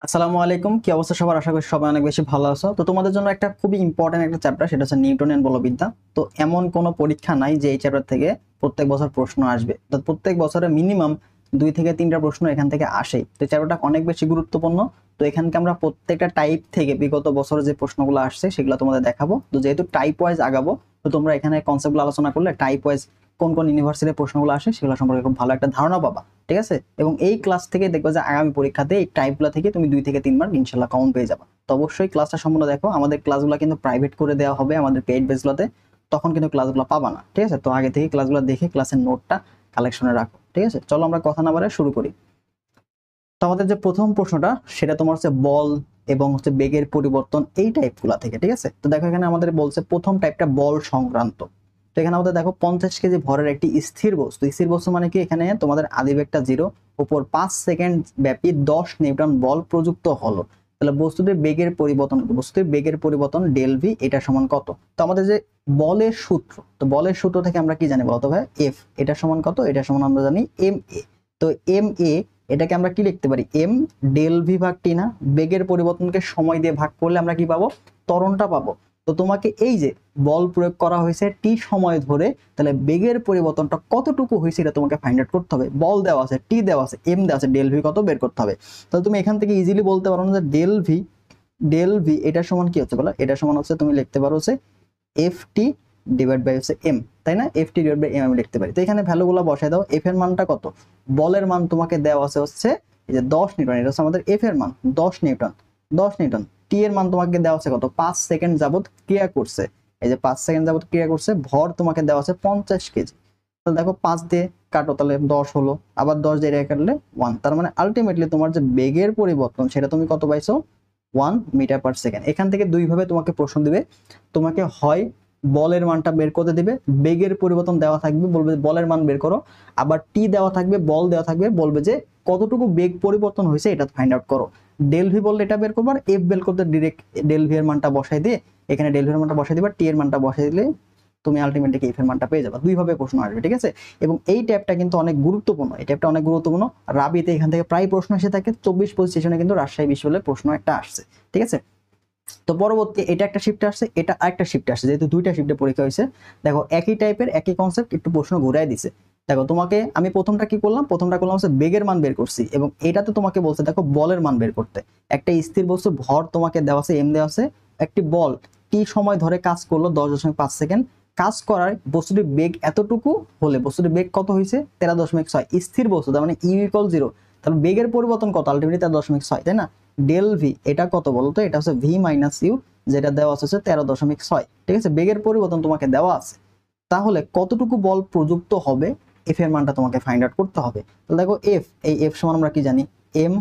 আসসালামু আলাইকুম, কি অবস্থা সবার? আশা করি সবাই অনেক বেশি ভালো আছো। তো তোমাদের জন্য একটা খুবই ইম্পর্টেন্ট একটা চ্যাপ্টার, সেটা হচ্ছে নিউটনিয়ান বলবিদ্যা। তো এমন কোনো পরীক্ষা নাই যে এই চ্যাপ্টার থেকে প্রত্যেক বছর প্রশ্ন আসবে। তো প্রত্যেক বছরে মিনিমাম 2 থেকে 3টা প্রশ্ন এখান থেকে আসেই। তো চ্যাপ্টারটা অনেক বেশি গুরুত্বপূর্ণ। তো এখানকে আমরা প্রত্যেকটা টাইপ থেকে বিগত বছরে যে প্রশ্নগুলো আসছে সেগুলো তোমাদের দেখাবো। তো যেহেতু টাইপ ওয়াইজ আগাবো, তো তোমরা এখানে কনসেপ্টগুলো আলোচনা করলে টাইপ ওয়াইজ কোন কোন ইউনিভার্সিটির প্রশ্নগুলো আসে সেগুলো সম্পর্কে খুব ভালো একটা ধারণা পাবা। ঠিক আছে? এবং এই ক্লাস থেকে দেখবে যে আগামী পরীক্ষাতে এই টাইপগুলো থেকে তুমি 2 থেকে 3 মার্ক ইনশাল্লাহ কমন পেয়ে যাবে। তো অবশ্যই ক্লাসটা সম্পূর্ণ দেখো। আমাদের ক্লাসগুলো কিন্তু প্রাইভেট করে দেওয়া হবে আমাদের পেইড বেসগুলোতে, তখন কিন্তু ক্লাসগুলো পাবা না। ঠিক আছে? তো আগে থেকে ক্লাসগুলো দেখে ক্লাসের নোটটা কালেকশনে রাখো। ঠিক আছে? চলো আমরা কথা না বাড়ায় শুরু করি। তো আমাদের যে প্রথম প্রশ্নটা সেটা তোমার হচ্ছে বল এবং হচ্ছে বেগের পরিবর্তন এই টাইপগুলা থেকে। ঠিক আছে? তো দেখো এখানে আমাদের বলছে প্রথম টাইপটা বল সংক্রান্ত। তো এখানে আমাদের দেখো 50 কেজি ভরের একটি স্থির বস্তু। স্থির বস্তু মানে কি? এখানে তোমাদের আদিবেগটা 0, উপর 5 সেকেন্ড ব্যাপী 10 নিউটন বল প্রযুক্ত হলো। তাহলে বস্তুটির বেগের পরিবর্তন ডেল ভি, এটা সমান কত? তো আমাদের যে বলের সূত্র, তো বলের সূত্র থেকে আমরা কি জানি বলতো ভাই? এফ, এটা সমান কত? এটা সমান আমরা জানি এম এ। তো এম এ এটাকে আমরা কি লিখতে পারি? এম ডেল ভি ভাগ টি না? বেগের পরিবর্তনকে সময় দিয়ে ভাগ করলে আমরা কি পাবো? ত্বরণটা পাবো। তো তোমাকে এই যে বল প্রয়োগ করা হয়েছে টি সময় ধরে, তাহলে বেগের পরিবর্তনটা কতটুকু হয়েছে এটা তোমাকে ফাইন্ড আউট করতে হবে। বল দেওয়া আছে, টি দেওয়া আছে, এম দেওয়া আছে, ডেল ভি কত বের করতে হবে। তাহলে তুমি এখান থেকে ইজিলি বলতে পারো না যে ডেল ভি এটা সমান কি হচ্ছে বলো? এটা সমান হচ্ছে, তুমি লিখতে পারো হচ্ছে এফ টি ডিভাইড বাই হচ্ছে এম, তাই না? F T divide by M আমি লিখতে পারি। তো এখানে ভ্যালুগুলো বসাই দাও। এফ এর মানটা কত? বলের মান তোমাকে দেওয়া আছে হচ্ছে এই যে 10 নিউটন, এটা হচ্ছে আমাদের এফ এর মান 10 নিউটন। 10 নিউটন। টি এর মান তোমাকে দেওয়া আছে কত? 5 সেকেন্ড যাবত ক্রিয়া করছে। এই যে 5 সেকেন্ড যাবত ক্রিয়া করছে। ভর তোমাকে দেওয়া আছে 50 কেজি। তাহলে দেখো 5 দিয়ে কাটো, তাহলে 10 হলো। আবার 10 দিয়ে কাটলে 1। তার মানে আলটিমেটলি তোমার যে বেগের পরিবর্তন সেটা তুমি কত পাইছো? 1 মিটার পার সেকেন্ড। এখান থেকে দুইভাবে তোমাকে প্রশ্ন দিবে। তোমাকে হয় বলের মানটা বের করতে দিবে, বেগের পরিবর্তন দেওয়া থাকবে, বলবে বলের মান বের করো। আবার টি দেওয়া থাকবে, বল দেওয়া থাকবে, বলবে যে কতটুকু বেগ পরিবর্তন হয়েছে এটা ফাইন্ড আউট করো। ডেল ভি বললে এটা বের করবো, আর এফ বের করতে ডিরেক্ট ডেল ভি এর মানটা বসাই দিয়ে এখানে ডেল ভি এর মানটা বসাই দিবা, টি এর মানটা বসাই দিলে তুমি আলটিমেটলি এফ এর মানটা পেয়ে যাবে। দুইভাবে প্রশ্ন আসবে। ঠিক আছে? এবং এই ট্যাবটা কিন্তু অনেক গুরুত্বপূর্ণ। এই ট্যাবটা অনেক গুরুত্বপূর্ণ। রাবিতে এখান থেকে প্রায় প্রশ্ন এসে থাকে। 24-25 সেশনে কিন্তু রাজশাহী বিশ্ববিদ্যালয়ের প্রশ্ন একটা আসছে। ঠিক আছে? তো পরবর্তী এটা একটা শিফটে আসছে, এটা আরেকটা শিফটে আসছে, যেহেতু দুইটা শিফটে পরীক্ষা হয়েছে। দেখো একই টাইপের একই কনসেপ্ট, একটু প্রশ্ন ঘুরাই দিছে। দেখো তোমাকে আমি প্রথমটা কি করলাম? প্রথমটা করলাম হচ্ছে বেগের মান বের করছি, এবং এটাতে তোমাকে বলছে দেখো বলের মান বের করতে। একটা স্থির বস্তু ভর তোমাকে দেওয়া আছে, এম দেওয়া আছে। একটি বল টি সময় ধরে কাজ করলো 10.5 সেকেন্ড। কাজ করার বস্তুটির বেগ এতটুকু হলে, বস্তুটির বেগ কত হয়েছে? 13.6। স্থির বস্তু, তার মানে ইউ ইকুয়াল 0। তাহলে বেগের পরিবর্তন কত? আলটিমেটলি 13.6, তাই না? ডেল ভি এটা কত বলতো? এটা হচ্ছে ভি মাইনাস ইউ, যেটা দেওয়া আছে 13.6। ঠিক আছে? বেগের পরিবর্তন তোমাকে দেওয়া আছে। তাহলে কতটুকু বল প্রযুক্ত হবে, এফ এর মানটা তোমাকে ফাইন্ড আউট করতে হবে। তাহলে দেখো এফ, এই এফ সমান আমরা কি জানি? এম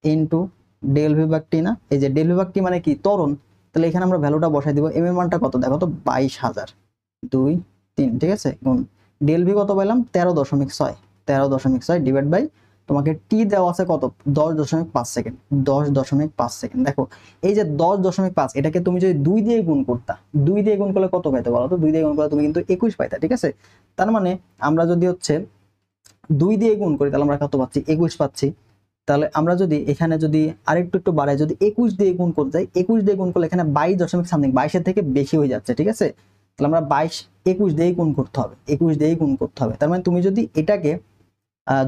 ইন্টু ডেল ভি ভাগ টি না? এই যে ডেল ভি ভাগ টি মানে কি? ত্বরণ। তাহলে এখানে আমরা ভ্যালুটা বসাই দিব। এম এর মানটা কত? দেখো তো 22,000 2 3। ঠিক আছে? গুণ ডেল ভি কত পাইলাম? 13.6। 13.6 ডিভাইড বাই তোমাকে টি দেওয়া আছে কত? 10.5 সেকেন্ড। 10.5 সেকেন্ড। দেখো এই যে 10.5, এটাকে তুমি যদি 2 দিয়ে গুণ করতা, 2 দিয়ে গুণ করলে কত পাইতে বলো তো? 2 দিয়ে গুণ করলে তুমি কিন্তু 21 পাইতা। ঠিক আছে? তার মানে আমরা যদি হচ্ছে 2 দিয়ে গুণ করি তাহলে আমরা কত পাচ্ছি? 21 পাচ্ছি। তাহলে আমরা যদি এখানে যদি আরেকটু একটু বাড়াই, যদি 21 দিয়ে গুণ করতে যাই, 21 দিয়ে গুণ করলে এখানে 22 দশমিক সামথিং, 22-এর থেকে বেশি হয়ে যাচ্ছে। ঠিক আছে? তাহলে আমরা 21 দিয়েই গুণ করতে হবে, 21 দিয়েই গুণ করতে হবে। তার মানে তুমি যদি এটাকে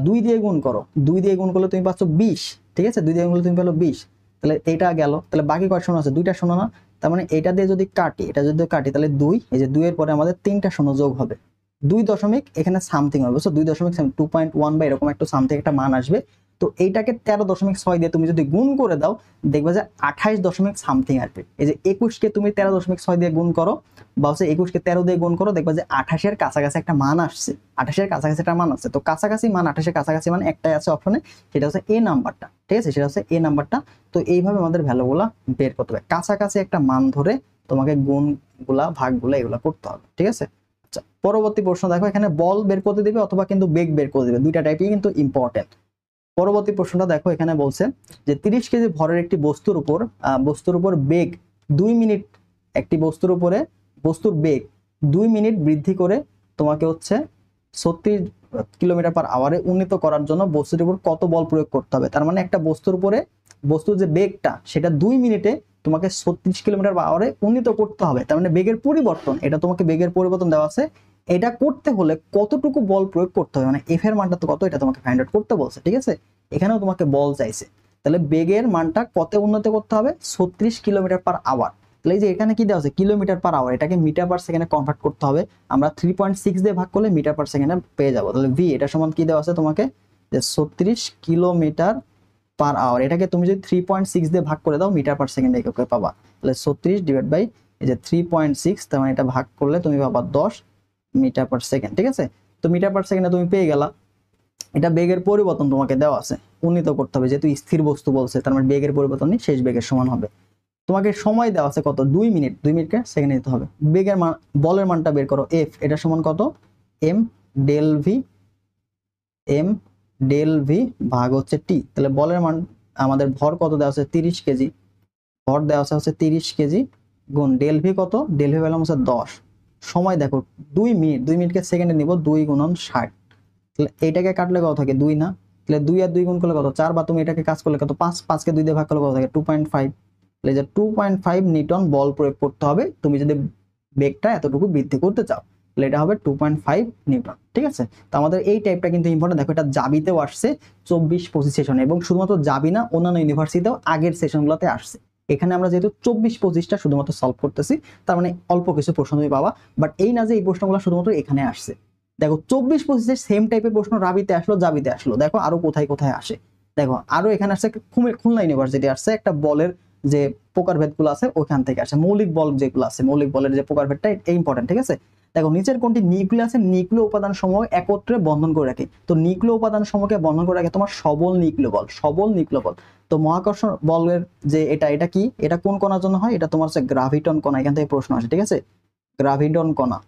2 দিয়ে গুণ করো, 2 দিয়ে গুণ করলে তুমি পাচ্ছ 20। ঠিক আছে? 2 দিয়ে গুণ করলে তুমি পেলো 20। তাহলে এটা গেল। তাহলে বাকি কয় শূন্য আছে? 2টা শূন্য না? তার মানে এটা দিয়ে যদি কাটি, এটা যদি কাটি, তাহলে 2, এই যে 2 এর পরে আমাদের 3টা শূন্য যোগ হবে। 2 দশমিক এখানে সামথিং হবে, বুঝছো? 2 দশমিক 2.1 বা এরকম একটা সামথিং একটা মান আসবে। তো এইটাকে 13.6 দিয়ে তুমি যদি গুণ করে দাও, দেখবে যে 28 দশমিক সামথিং আসবে। এই যে 21-কে তুমি 13.6 দিয়ে গুণ করো, বা হচ্ছে 21-কে 13 দিয়ে গুণ করো, দেখবে যে 28-এর কাছাকাছি একটা মান আসছে। 28-এর কাছাকাছি একটা মান আছে। তো কাছাকাছি মান, 28-এর কাছাকাছি মান একটাই আছে অপশনে, সেটা হচ্ছে এ নাম্বারটা। ঠিক আছে? সেটা হচ্ছে এ নাম্বারটা। তো এইভাবে আমাদের ভ্যালুগুলা বের করতে হবে। কাছাকাছি একটা মান ধরে তোমাকে গুণগুলা ভাগগুলা এগুলা করতে হবে। ঠিক আছে? আচ্ছা, পরবর্তী প্রশ্ন দেখো। এখানে বল বের করতে দিবে অথবা কিন্তু বেগ বের করে দিবে, দুইটা টাইপই কিন্তু ইম্পর্টেন্ট। পরবর্তী প্রশ্নটা দেখো। এখানে বলছে যে 30 কেজি ভরের একটি বস্তুর উপর বেগ 2 মিনিট, একটি বস্তুর বেগ 2 মিনিট বৃদ্ধি করে তোমাকে হচ্ছে 36 কিলোমিটার পার আওয়ারে উন্নীত করার জন্য বস্তুটির উপর কত বল প্রয়োগ করতে হবে? তার মানে একটা বস্তুর উপরে বস্তুর যে বেগটা সেটা 2 মিনিটে তোমাকে 36 কিলোমিটার পার আওয়ারে উন্নীত করতে হবে, তার মানে বেগের পরিবর্তন, এটা তোমাকে বেগের পরিবর্তন দেওয়া আছে। এটা করতে হলে কতটুকু বল প্রয়োগ করতে হবে, মানে এফ এর মানটা তো কত, এটা তোমাকে ফাইন্ড আউট করতে বলছে, ঠিক আছে। এখানেও তোমাকে বল চাইছে, তাহলে বেগের মানটা কত উন্নত করতে হবে, 36 কিলোমিটার পার আওয়ার। তাহলে এই যে এখানে কি দেওয়া আছে, কিলোমিটার পার আওয়ার, এটাকে মিটার পার সেকেন্ডে কনভার্ট করতে হবে। আমরা 3.6 দিয়ে ভাগ করলে মিটার পার সেকেন্ডে পেয়ে যাবো। তাহলে ভি এটা সমান কি দেওয়া আছে তোমাকে, যে 36 কিলোমিটার পার আওয়ার, এটাকে তুমি যদি 3.6 দিয়ে ভাগ করে দাও মিটার পার সেকেন্ডে এককে পাবা। তাহলে 36 ডিভাইড বাই এই যে 3.6, তার মানে এটা ভাগ করলে তুমি পাবা 10 মিটার পার সেকেন্ড, ঠিক আছে। তো মিটার পার সেকেন্ডে তুমি পেয়ে গেলা। এটা বেগের পরিবর্তন তোমাকে দেওয়া আছে, উন্নীত করতে হবে, যেহেতু স্থির বস্তু বলছে তার মানে বেগের পরিবর্তন নেই, শেষ বেগের সমান হবে। তোমাকে সময় দেওয়া আছে কত, 2 মিনিট, 2 মিনিটকে সেকেন্ডে নিতে হবে। বেগের মান, বলের মানটা বের করো, এফ এটা সমান কত, M del V, M del V ভাগ হচ্ছে টি। তাহলে বলের মান, আমাদের ভর কত দেওয়া আছে 30 কেজি, ভর দেওয়া আছে হচ্ছে 30 কেজি, গুণ ডেল ভি কত, ডেল ভি পেলাম হচ্ছে 10। সময় দেখো 2 মিনিট, 2 মিনিটকে সেকেন্ডে নিব, 2 গুণন 60। তাহলে এইটাকে কাটলে কত থাকে, 2 না, তাহলে 2 আর 2 গুণ করলে কত 4, বা তুমি এটাকে কাজ করলে কত 5, 5কে 2 দিয়ে ভাগ করলে কত থাকে 2.5। তাহলে যে 2.5 নিউটন বল প্রয়োগ করতে হবে তুমি যদি বেগটা এতটুকু বৃদ্ধি করতে চাও, তাহলে এটা হবে 2.5 নিউটন, ঠিক আছে। তো আমাদের এই টাইপটা কিন্তু ইম্পর্টেন্ট, দেখো এটা জাবিতেও আসছে 24-25 সেশনে, এবং শুধুমাত্র জাবি না, অন্যান্য ইউনিভার্সিটিতেও আগের সেশনগুলোতে আসছে। এখানে আমরা যেহেতু 24-25টা শুধুমাত্র সলভ করতেছি, তার মানে অল্প কিছু প্রশ্ন তুমি পাবা, বাট এই না যে এই প্রশ্নগুলো শুধুমাত্র এখানে আসছে। দেখো 24-25 সেম টাইপের প্রশ্ন রাবিতে আসলো, জাবিতে আসলো, দেখো আরো কোথায় কোথায় আসে। দেখো আরো এখানে আসছে খুলনা ইউনিভার্সিটি আসছে, একটা বলের যে প্রকারভেদ গুলো আছে ওখান থেকে আসে, মৌলিক বল যেগুলো আছে, মৌলিক বলের যে প্রকারভেদটা ইম্পর্টেন্ট, ঠিক আছে। দেখো নিচের কোনটি নিউক্লিয়াসের নিউক্লিয় উপাদান সমূহ একত্রে বন্ধন করে রাখে, তো নিউক্লিয় উপাদান সমূহকে বন্ধন করে রাখে তোমার সবল নিউক্লিয় বল, সবল নিউক্লিয় বল। তো মহাকর্ষণ বলের যে এটা কি, এটা কোন কণার জন্য হয়, এটা তোমার হচ্ছে গ্রাভিটন কণা, এখান থেকে প্রশ্ন আসে, ঠিক আছে, গ্রাভিটন কণা।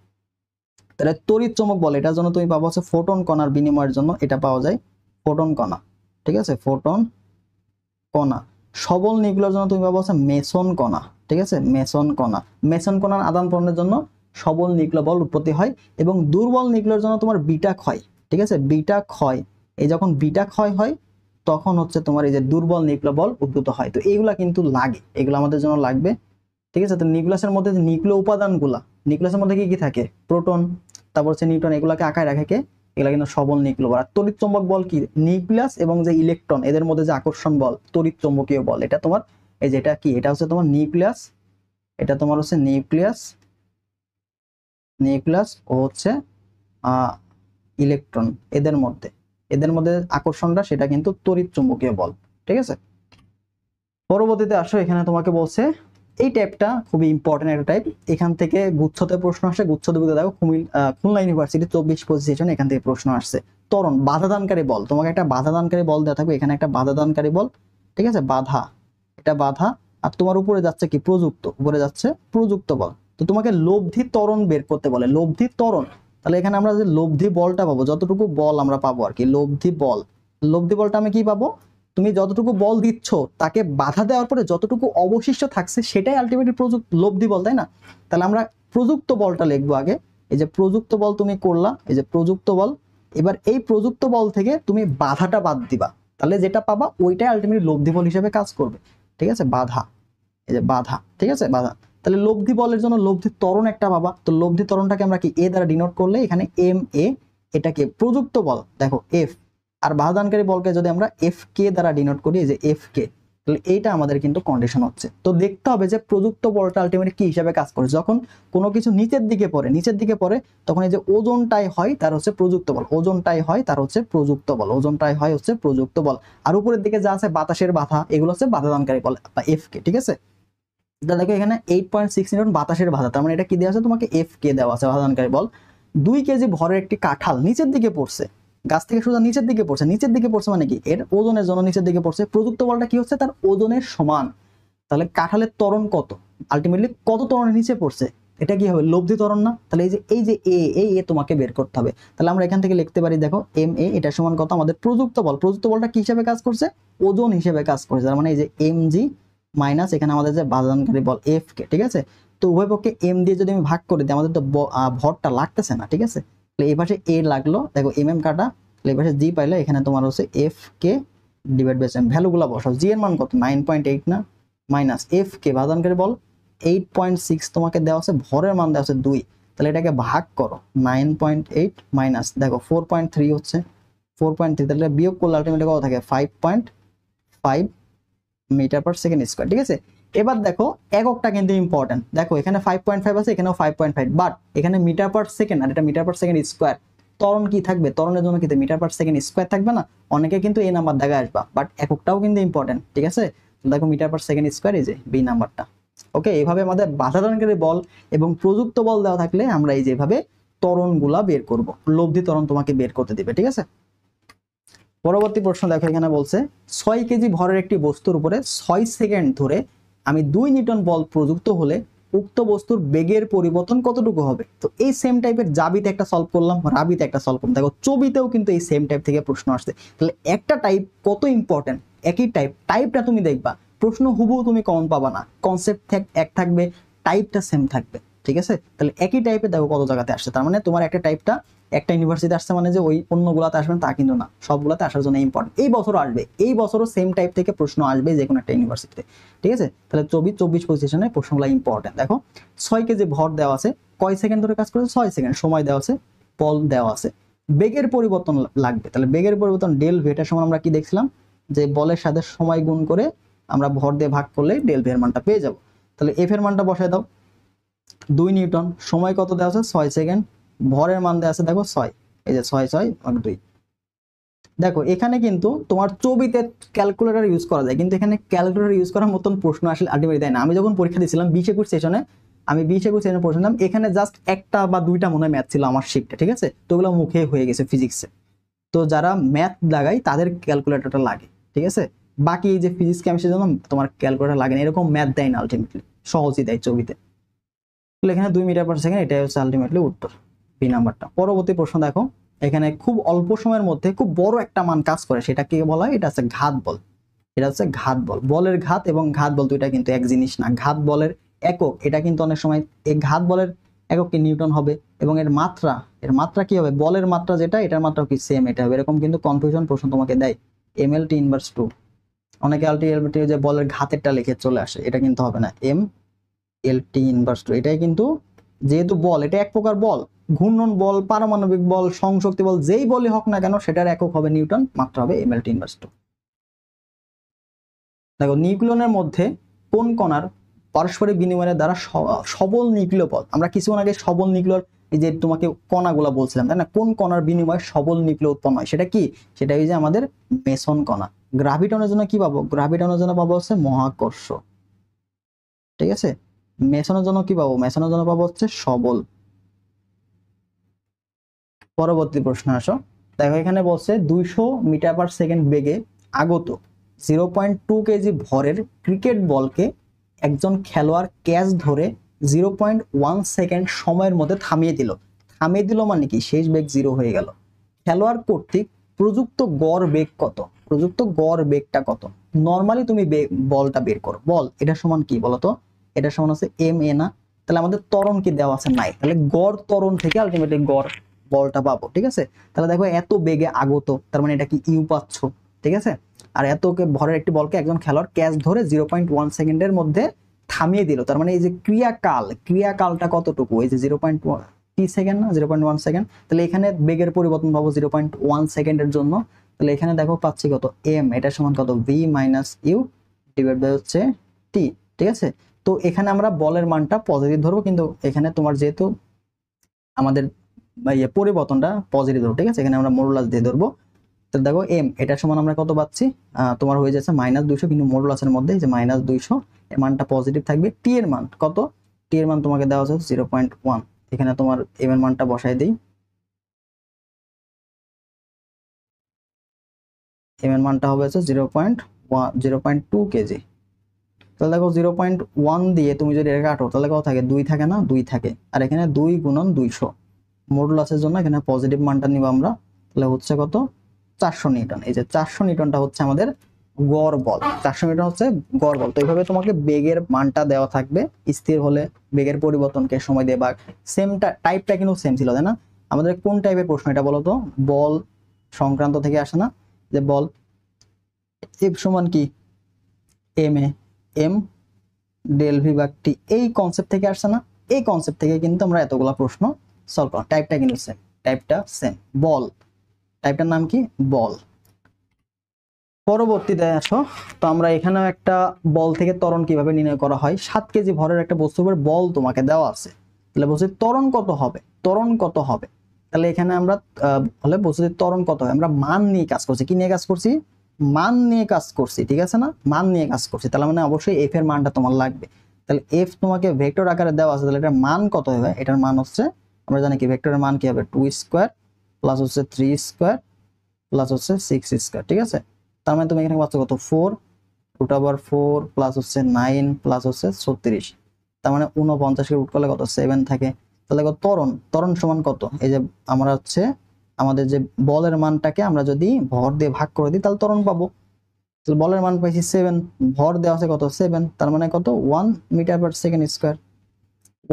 তাহলে তড়িৎ চমক বল, এটার জন্য তুমি পাবো হচ্ছে ফোটন কণার বিনিময়ের জন্য এটা পাওয়া যায় ফোটন কণা, ঠিক আছে, ফোটন কণা। সবল নিউক্লিয়ার জন্য তুমি পাবো হচ্ছে মেসন কণা, ঠিক আছে, মেসন কণা। মেসন কণার আদান প্রদানের জন্য সবল নিউক্লিয় বল উৎপত্তি হয়, এবং দুর্বল নিউক্লিয়ার জন্য তোমার বিটা ক্ষয়, ঠিক আছে, বিটা ক্ষয়। এই যখন বিটা ক্ষয় হয় তখন হচ্ছে তোমার এই যে দুর্বল নিউক্লিয় বল উদ্ভূত হয়। তো এইগুলা কিন্তু লাগে, এগুলো আমাদের জন্য লাগবে, ঠিক আছে। তো নিউক্লিয়াসের মধ্যে যে নিউক্লিয় উপাদানগুলা, নিউক্লিয়াসের মধ্যে কি কি থাকে, প্রোটন, তারপর হচ্ছে নিউট্রন, এগুলাকে আঁকায় রাখে কে, এগুলা কিন্তু সবল নিউক্লিয় বল। আর তড়িৎ চৌম্বক বল কি, নিউক্লিয়াস এবং যে ইলেকট্রন এদের মধ্যে যে আকর্ষণ বল, তড়িৎ চৌম্বকীয় বল, এটা তোমার এই যে এটা কি, এটা হচ্ছে তোমার নিউক্লিয়াস, এটা তোমার হচ্ছে নিউক্লিয়াস, নিউক্লিয়াস ও হচ্ছে ইলেকট্রন, এদের মধ্যে আকর্ষণটা সেটা কিন্তু তড়িৎ চৌম্বকীয় বল, ঠিক আছে। পরবর্তীতে আসো, এখানে তোমাকে বলছে এই টাইপটা খুবই ইম্পর্টেন্ট একটা টাইপ, এখান থেকে গুচ্ছতে প্রশ্ন আসে, গুচ্ছ দুবিতে দেখো খুলনা ইউনিভার্সিটি 24-25 সেশন, এখান থেকে প্রশ্ন আসছে। ত্বরণ বাধাদানকারী বল, তোমাকে একটা বাধাদানকারী বল দেওয়া থাকবে, এখানে একটা বাধাদানকারী বল, ঠিক আছে, বাধা, এটা বাধা। আর তোমার উপরে যাচ্ছে কি প্রযুক্ত, উপরে যাচ্ছে প্রযুক্ত বল। তো তোমাকে লব্ধি ত্বরণ বের করতে বলে, লব্ধি ত্বরণ। তাহলে এখানে আমরা যে লব্ধি বলটা পাবো, যতটুকু বল আমরা পাবো আর কি, লব্ধি বল, লব্ধি বলটা আমি কি পাবো, তুমি যতটুকু বল দিচ্ছ তাকে বাধা দেওয়ার পরে যতটুকু অবশিষ্ট থাকছে সেটাই আলটিমেটলি লব্ধি বল, তাই না। তাহলে আমরা প্রযুক্ত বলটা লিখবো আগে, এই যে প্রযুক্ত বল তুমি করলা, এই যে প্রযুক্ত বল। এবার এই প্রযুক্ত বল থেকে তুমি বাধাটা বাদ দিবা, তাহলে যেটা পাবা ওইটাই আলটিমেটলি লব্ধি বল হিসেবে কাজ করবে, ঠিক আছে, বাধা, এই যে বাধা, ঠিক আছে, বাধা। তাহলে লব্ধি বলের জন্য লব্ধি ত্বরণ একটা পাবা, তো লব্ধি ত্বরণটাকে আমরা কি এ দ্বারা ডিনোট করলে, এখানে এম এ, এটাকে প্রযুক্ত বল, দেখো এফ, আর বাধাদানকারী বলকে যদি আমরা এফ কে দ্বারা ডিনোট করি, এই যে এফ কে, তাহলে এইটা আমাদের কিন্তু কন্ডিশন হচ্ছে। তো দেখতে হবে যে প্রযুক্ত বলটা আলটিমেটলি কি হিসাবে কাজ করে, যখন কোনো কিছু নিচের দিকে পড়ে তখন এই যে ওজনটাই হয় তার হচ্ছে প্রযুক্ত বল, ওজনটাই হয় তার হচ্ছে প্রযুক্ত বল, ওজনটাই হয় হচ্ছে প্রযুক্ত বল। আর উপরের দিকে যা আছে বাতাসের বাধা, এগুলো হচ্ছে বাধাদানকারী বল বা এফ কে, ঠিক আছে। দেখো এখানে 8.6 নিউটন বাতাসের বাধা, তার মানে এটা কি দেওয়া আছে তোমাকে, এফ কে দেওয়া আছে, বাধাদানকারী বল। 2 কেজি ভরের একটি কাঁঠাল নিচের দিকে পড়ছে, গাছ থেকে সোজা নিচের দিকে পড়ছে, নিচের দিকে পড়ছে মানে কি, এর ওজনের জন্য নিচের দিকে পড়ছে, প্রযুক্ত বলটা কি হচ্ছে, তার ওজনের সমান। তাহলে কাঁঠালের ত্বরণ কত, আলটিমেটলি কত ত্বরণের নিচে পড়ছে, এটা কি হবে, লব্ধি ত্বরণ না। তাহলে এই যে এ তোমাকে বের করতে হবে। তাহলে আমরা এখান থেকে লিখতে পারি, দেখো এম এ এটা সমান কত, আমাদের প্রযুক্ত বল, প্রযুক্ত বলটা কি হিসেবে কাজ করছে, ওজন হিসেবে কাজ করছে, তার মানে এই যে এম জি মাইনাস এখানে আমাদের যে বাধাদানকারী বল এফ কে, ঠিক আছে। তো উভয় পক্ষে এম দিয়ে যদি আমি ভাগ করে দিই, আমাদের তো ভরটা লাগতেছে না, ঠিক আছে। তাহলে এই পাশে এ লাগলো, দেখো এম এম কাটা, এই পাশে জি পাইলে, এখানে তোমার হচ্ছে F K divide by same, ভ্যালুগুলো বসাও। জি এর মান কত 9.8 না, মাইনাস এফ কে ভাজনকারী বল 8.6 তোমাকে দেওয়া আছে, ভরের মান দেওয়া আছে 2, তাহলে এটাকে ভাগ করো 9.8 মাইনাস দেখো 4.3 হচ্ছে 4.3, তাহলে বিয়োগ করলে আলটিমেটলি কত থাকে 5.5 মিটার পার সেকেন্ড স্কয়ার। ঠিক আছে, এবার দেখো এককটা কিন্তু ইম্পর্টেন্ট, দেখো এখানে 5.5 আছে, এখানেও 5.5, বাট এখানে মিটার পার সেকেন্ড আর এটা মিটার পার সেকেন্ড স্কয়ার। ত্বরণ কি থাকবে, ত্বরণের জন্য কিন্তু মিটার পার সেকেন্ড স্কয়ার থাকবে না, অনেকে কিন্তু এই নাম্বার দাগে আসবা, বাট এককটাও কিন্তু ইম্পর্টেন্ট। ঠিক আছে, দেখো মিটার পার সেকেন্ড স্কয়ার, এই যে বি নাম্বারটা। ওকে, এইভাবে আমাদের বাধা দানকারী বল এবং প্রযুক্ত বল দেওয়া থাকলে আমরা এই যেভাবে ত্বরণগুলা বের করব, লব্ধি ত্বরণ তোমাকে বের করতে দিবে। ঠিক আছে, পরবর্তী প্রশ্ন দেখো, এখানে বলছে 6 কেজি ভরের একটি বস্তুর উপরে 6 সেকেন্ড ধরে আমি 2 নিউটন বল প্রযুক্ত হলে উক্ত বস্তুর বেগের পরিবর্তন কতটুকু হবে। তো এই সেম টাইপের জাবিতে একটা সলভ করলাম, রাবিতে একটা সলভ করলাম, দেখো চবিতেও কিন্তু এই সেম টাইপ থেকে প্রশ্ন আসছে। তাহলে একটা টাইপ কত ইম্পর্টেন্ট, একই টাইপটা তুমি দেখবা, প্রশ্ন হুবহু তুমি কমন পাবা না, কনসেপ্ট এক থাকবে, টাইপটা সেম থাকবে। ঠিক আছে, তাহলে একই টাইপে দেখো কত জায়গাতে আসছে, তার মানে তোমার একটা টাইপটা একটা ইউনিভার্সিটি আসছে মানে যে ওই অন্যগুলাতে আসবে তা কিন্তু না, সবগুলাতে আসার জন্য ইম্পর্টেন্ট। এই বছরও আসবে, এই বছরও সেম টাইপ থেকে প্রশ্ন আসবে যে কোনো একটা ইউনিভার্সিটিতে। ঠিক আছে, তাহলে 24 পজিশনে প্রশ্নগুলো ইম্পর্টেন্ট। দেখো 6 কেজি ভর দেওয়া আছে, কয় সেকেন্ড ধরে কাজ করেছে 6 সেকেন্ড, সময় দেওয়া আছে, বল দেওয়া আছে, বেগের পরিবর্তন লাগবে। তাহলে বেগের পরিবর্তন ডেল ভি, এটার সময় আমরা কি দেখছিলাম যে বলের সাথে সময় গুণ করে আমরা ভর দিয়ে ভাগ করলে ডেল ভি এর মানটা পেয়ে যাব। তাহলে এফ এর মানটা বসায় দাও, 2 নিউটন, সময় কত দেওয়া আছে 6 সেকেন্ড, ভরের মান দেওয়া আছে দেখো 6, এই যে 6/6/2। দেখো এখানে কিন্তু তোমার ছবিতে ক্যালকুলেটর ইউজ করা যায়, কিন্তু এখানে ক্যালকুলেটর ইউজ করার মতন প্রশ্ন আসলে আলটিমেটলি দেয় না। আমি যখন পরীক্ষা দিয়েছিলাম 20-21 সেশনে, আমি 20-21 সেশনে পড়ছিলাম, এখানে জাস্ট একটা বা দুইটা মনে হয় ম্যাথ ছিল আমার শিফটে। ঠিক আছে, তো ওগুলো মুখে হয়ে গেছে ফিজিক্সে। তো যারা ম্যাথ লাগায় তাদের ক্যালকুলেটরটা লাগে। ঠিক আছে, বাকি এই যে ফিজিক্স কেমিস্ট্রির জন্য তোমার ক্যালকুলেটর লাগে না, এরকম ম্যাথ দেয় না, আলটিমেটলি সহজই দেয় ছবিতে। তাহলে এখানে 2 মিটার পার সেকেন্ড, এটাই হচ্ছে আলটিমেটলি উত্তর, বি নাম্বারটা। পরবর্তী প্রশ্ন দেখো, এখানে খুব অল্প সময়ের মধ্যে খুব বড় একটা মান কাজ করে, সেটা কি বলা হয়, এটা হচ্ছে ঘাত বল। এটা হচ্ছে ঘাত বল। বলের ঘাত এবং ঘাত বল দুইটা কিন্তু এক জিনিস না। ঘাত বলের একক এটা কিন্তু অনেক সময় এই ঘাত বলের একক কি নিউটন হবে, এবং এর মাত্রা কি হবে, বলের মাত্রা যেটা এটার মাত্রা কি সেম এটা হবে, এরকম কিন্তু কনফিউশন প্রশ্ন তোমাকে দেয়। MLT ইনভার্স 2, অনেকে আলটিমেটলি যে বলের ঘাতেরটা লিখে চলে আসে, এটা কিন্তু হবে না, MLT ইনভার্স 2, এটাই কিন্তু যেহেতু বল এটা এক প্রকার বল, ঘূর্ণন বল, পারমাণবিক বল, সংশক্তি বল, যেই বলই হোক না কেন সেটার একক হবে নিউটন, মাত্রা হবে MLT ইনভার্স 2। দেখো নিউক্লিয়নের মধ্যে কোন কণার পারস্পরিক বিনিময়ের দ্বারা সবল নিউক্লিয় পদ, আমরা কিছুক্ষণ আগে সবল নিউক্লিয়র এই যে তোমাকে কণাগুলা বলছিলাম তাই না, কোন কণার বিনিময়ে সবল নিউক্লিয় উৎপন্ন হয়, সেটা কি, সেটা এই যে আমাদের মেসন কণা। গ্রাভিটনের জন্য কি পাবো, গ্রাভিটনের জন্য পাবো হচ্ছে মহাকর্ষ। ঠিক আছে, মেসনের জন্য কি পাবো, মেসনের জন্য পাবো হচ্ছে সবল। পরবর্তী প্রশ্ন আসো, দেখো এখানে বলছে 200 মিটার পার সেকেন্ড বেগে আগত 0.2 কেজি ভরের ক্রিকেট বলকে একজন খেলোয়াড় ক্যাচ ধরে 0.1 সেকেন্ড সময়ের মধ্যে থামিয়ে দিল মানে কি, শেষ বেগ 0 হয়ে গেল। খেলোয়াড় কর্তৃক প্রযুক্ত গড় বেগ কত, প্রযুক্ত গড় বেগটা কত। নর্মালি তুমি বলটা বের করো, বল এটা সমান কি বলতো, এটা সমান হচ্ছে MA না, তাহলে আমাদের ত্বরণ কি দেওয়া আছে নাই, তাহলে গড় ত্বরণ থেকে আলটিমেটলি গড় বলটা পাবো। ঠিক আছে, তাহলে দেখো এত বেগে আগত, তার মানে এটা কি ইউ পাচ্ছ। ঠিক আছে, আর এত ভরের একটি বলকে একজন খেলোয়াড় ক্যাচ ধরে 0.1 সেকেন্ডের মধ্যে থামিয়ে দিল, তার মানে এই যে ক্রিয়াকালটা কতটুকু, এই যে 0.1 সেকেন্ড না 0.1 সেকেন্ড, তাহলে এখানে বেগের পরিবর্তন পাবো 0.1 সেকেন্ডের জন্য। তাহলে এখানে দেখো পাচ্ছি কত m, এটা সমান কত v minus U divide by হচ্ছে t। ঠিক আছে, তো এখানে আমরা বলের মানটা পজিটিভ ধরবো, কিন্তু এখানে তোমার যেহেতু আমাদের পরিবর্তনটা পজিটিভ ধরবো। ঠিক আছে, এখানে আমরা মডুলাস দিয়ে ধরবো। তো দেখো m এটা সমান আমরা কত পাচ্ছি, তোমার হয়ে যাচ্ছে -200, কিন্তু মডুলাসের মধ্যে যে -200 এর মানটা পজিটিভ থাকবে। t এর মান কত, t এর মান তোমাকে দেওয়া হচ্ছে 0.1, এখানে তোমার m এর মানটা বসাই দিই, m এর মানটা হবে হচ্ছে 0.2 কেজি। তাহলে দেখো 0.1 দিয়ে তুমি যদি এটা কাটো তাহলে কত থাকে, 2 থাকে না, 2 থাকে, আর এখানে 2 গুণন 200 মডুলাসের জন্য এখানে পজিটিভ মানটা নিব আমরা, তাহলে হচ্ছে কত 400 নিউটন। এই যে 400 নিউটনটা হচ্ছে আমাদের গড় বল, 400 নিউটন হচ্ছে গড় বল। তো এইভাবে তোমাকে বেগের মানটা দেওয়া থাকবে, স্থির হলে বেগের পরিবর্তনকে সময় দিয়ে ভাগ, সেমটা টাইপটা কিন্তু সেম ছিল তাই না। আমাদের কোন টাইপের প্রশ্ন এটা বলো তো, বল সংক্রান্ত থেকে আসে না, যে বল এফ সমান কি M A M del V ভাগ টি, এই কনসেপ্ট থেকে আসছে না? এই কনসেপ্ট থেকে কিন্তু আমরা এতগুলা প্রশ্ন সলভ করলাম। টাইপটা কিন্তু সেম, টাইপটা সেম, বল, টাইপটার নাম কি বল। পরবর্তীতে আসো, তো আমরা এখানেও একটা বল থেকে ত্বরণ কিভাবে নির্ণয় করা হয়। 7 কেজি ভরের একটা বস্তুর উপর বল তোমাকে দেওয়া আছে, তাহলে বলছি ত্বরণ কত হবে, ত্বরণ কত হবে। তাহলে এখানে আমরা বলে বলছি ত্বরণ কত হবে, আমরা মান নিয়ে কাজ করছি। কি নিয়ে কাজ করছি? মান নিয়ে কাজ করছি, ঠিক আছে না? মান নিয়ে কাজ করছি, তাহলে মানে অবশ্যই এফ এর মানটা তোমার লাগবে। তাহলে এফ তোমাকে ভেক্টর আকারে দেওয়া আছে, তাহলে এটার মান কত হবে? এটার মান হচ্ছে, আমরা জানি কি ভেক্টরের মান কি হবে, 2 স্কোয়ার প্লাস হচ্ছে 3 স্কোয়ার প্লাস হচ্ছে 6 স্কোয়ার, ঠিক আছে? তার মানে তুমি এখানে পাচ্ছ কত, 4 রুট ওভার 4 প্লাস হচ্ছে 9 প্লাস হচ্ছে 36, তার মানে 49 কে রুট করলে কত, 7 থাকে। তাহলে কত ত্বরণ, ত্বরণ সমান কত, এই যে আমরা হচ্ছে আমাদের যে বলের মানটাকে আমরা যদি ভর দিয়ে ভাগ করে দিই তাহলে ত্বরণ পাবো। তাহলে বলের মান পাইছি 7, ভর দেওয়া আছে কত 7, তার মানে কত 1 metre per second square.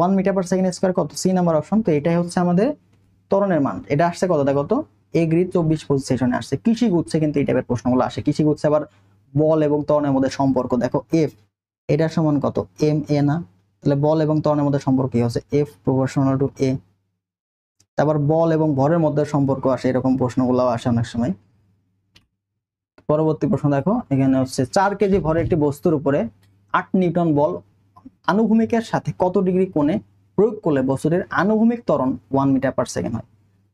1 metre per second square কত, সি নাম্বার অপশন। তো এটাই হচ্ছে আমাদের ত্বরণের মান। এটা আসছে কত, দেখো তো এ গ্রিড 24-25 সেশনে আসছে। কৃষি গুচ্ছে কিন্তু এই টাইপের প্রশ্নগুলো আসে। কৃষি গুচ্ছে আবার বল এবং ত্বরণের মধ্যে সম্পর্ক দেখো, এফ এটা সমান কত এম এ না, তাহলে বল এবং ত্বরণের মধ্যে সম্পর্ক কি হচ্ছে, এফ প্রপোর্শনাল টু এ। তারপর বল এবং ভরের মধ্যে সম্পর্ক আসে, এরকম প্রশ্নগুলো আসে অনেক সময়। পরবর্তী প্রশ্ন দেখো, এখানে হচ্ছে 4 কেজি ভরের একটি বস্তুর উপরে 8 নিউটন বল আনুভূমিকের সাথে কত ডিগ্রি কোণে প্রয়োগ করলে বস্তুটির আনুভূমিক ত্বরণ 1 মিটার পার সেকেন্ড হয়।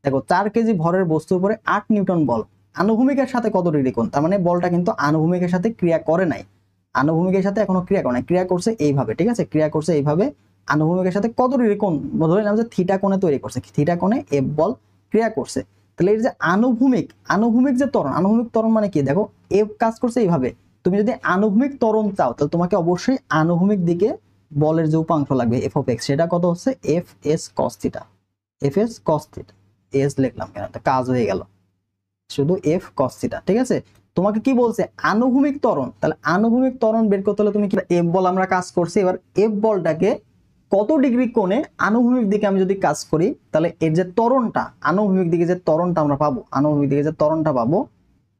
দেখো 4 কেজি ভরের বস্তুর উপরে 8 নিউটন বল আনুভূমিকের সাথে কত ডিগ্রি কোণ, তার মানে বলটা কিন্তু আনুভূমিকের সাথে ক্রিয়া করে নাই, আনুভূমিকের সাথে এখনো ক্রিয়া করে নাই, ক্রিয়া করছে এইভাবে, ঠিক আছে? ক্রিয়া করছে এইভাবে, আনুভূমিকের সাথে কত ডিগ্রি কোণ, ধরে নিলাম যে থিটা কোণে তৈরি করছে, থিটা কোণে এফ বল ক্রিয়া করছে। তাহলে এই যে আনুভূমিক, আনুভূমিক যে ত্বরণ, আনুভূমিক ত্বরণ মানে কি, দেখো এফ কাজ করছে এইভাবে। তুমি যদি আনুভূমিক ত্বরণ চাও তাহলে তোমাকে অবশ্যই আনুভূমিক দিকে বলের যে উপাংশ লাগবে এফ অফ এক্স, সেটা কত হচ্ছে F S cos theta, F S cos theta, S লিখলাম কেন, কাজ হয়ে গেল, শুধু এফ কস থিটা, ঠিক আছে? তোমাকে কি বলছে, আনুভূমিক ত্বরণ। তাহলে আনুভূমিক ত্বরণ বের করতে হলে তুমি কি, এফ বল আমরা কাজ করছি, এবার এফ বলটাকে কত ডিগ্রি কোণে আনুভূমিক দিকে আমি যদি কাজ করি, তাহলে এর যে ত্বরণটা, আনুভূমিক দিকে যে ত্বরণটা আমরা পাবো, আনুভূমিক দিকে যে ত্বরণটা পাবো,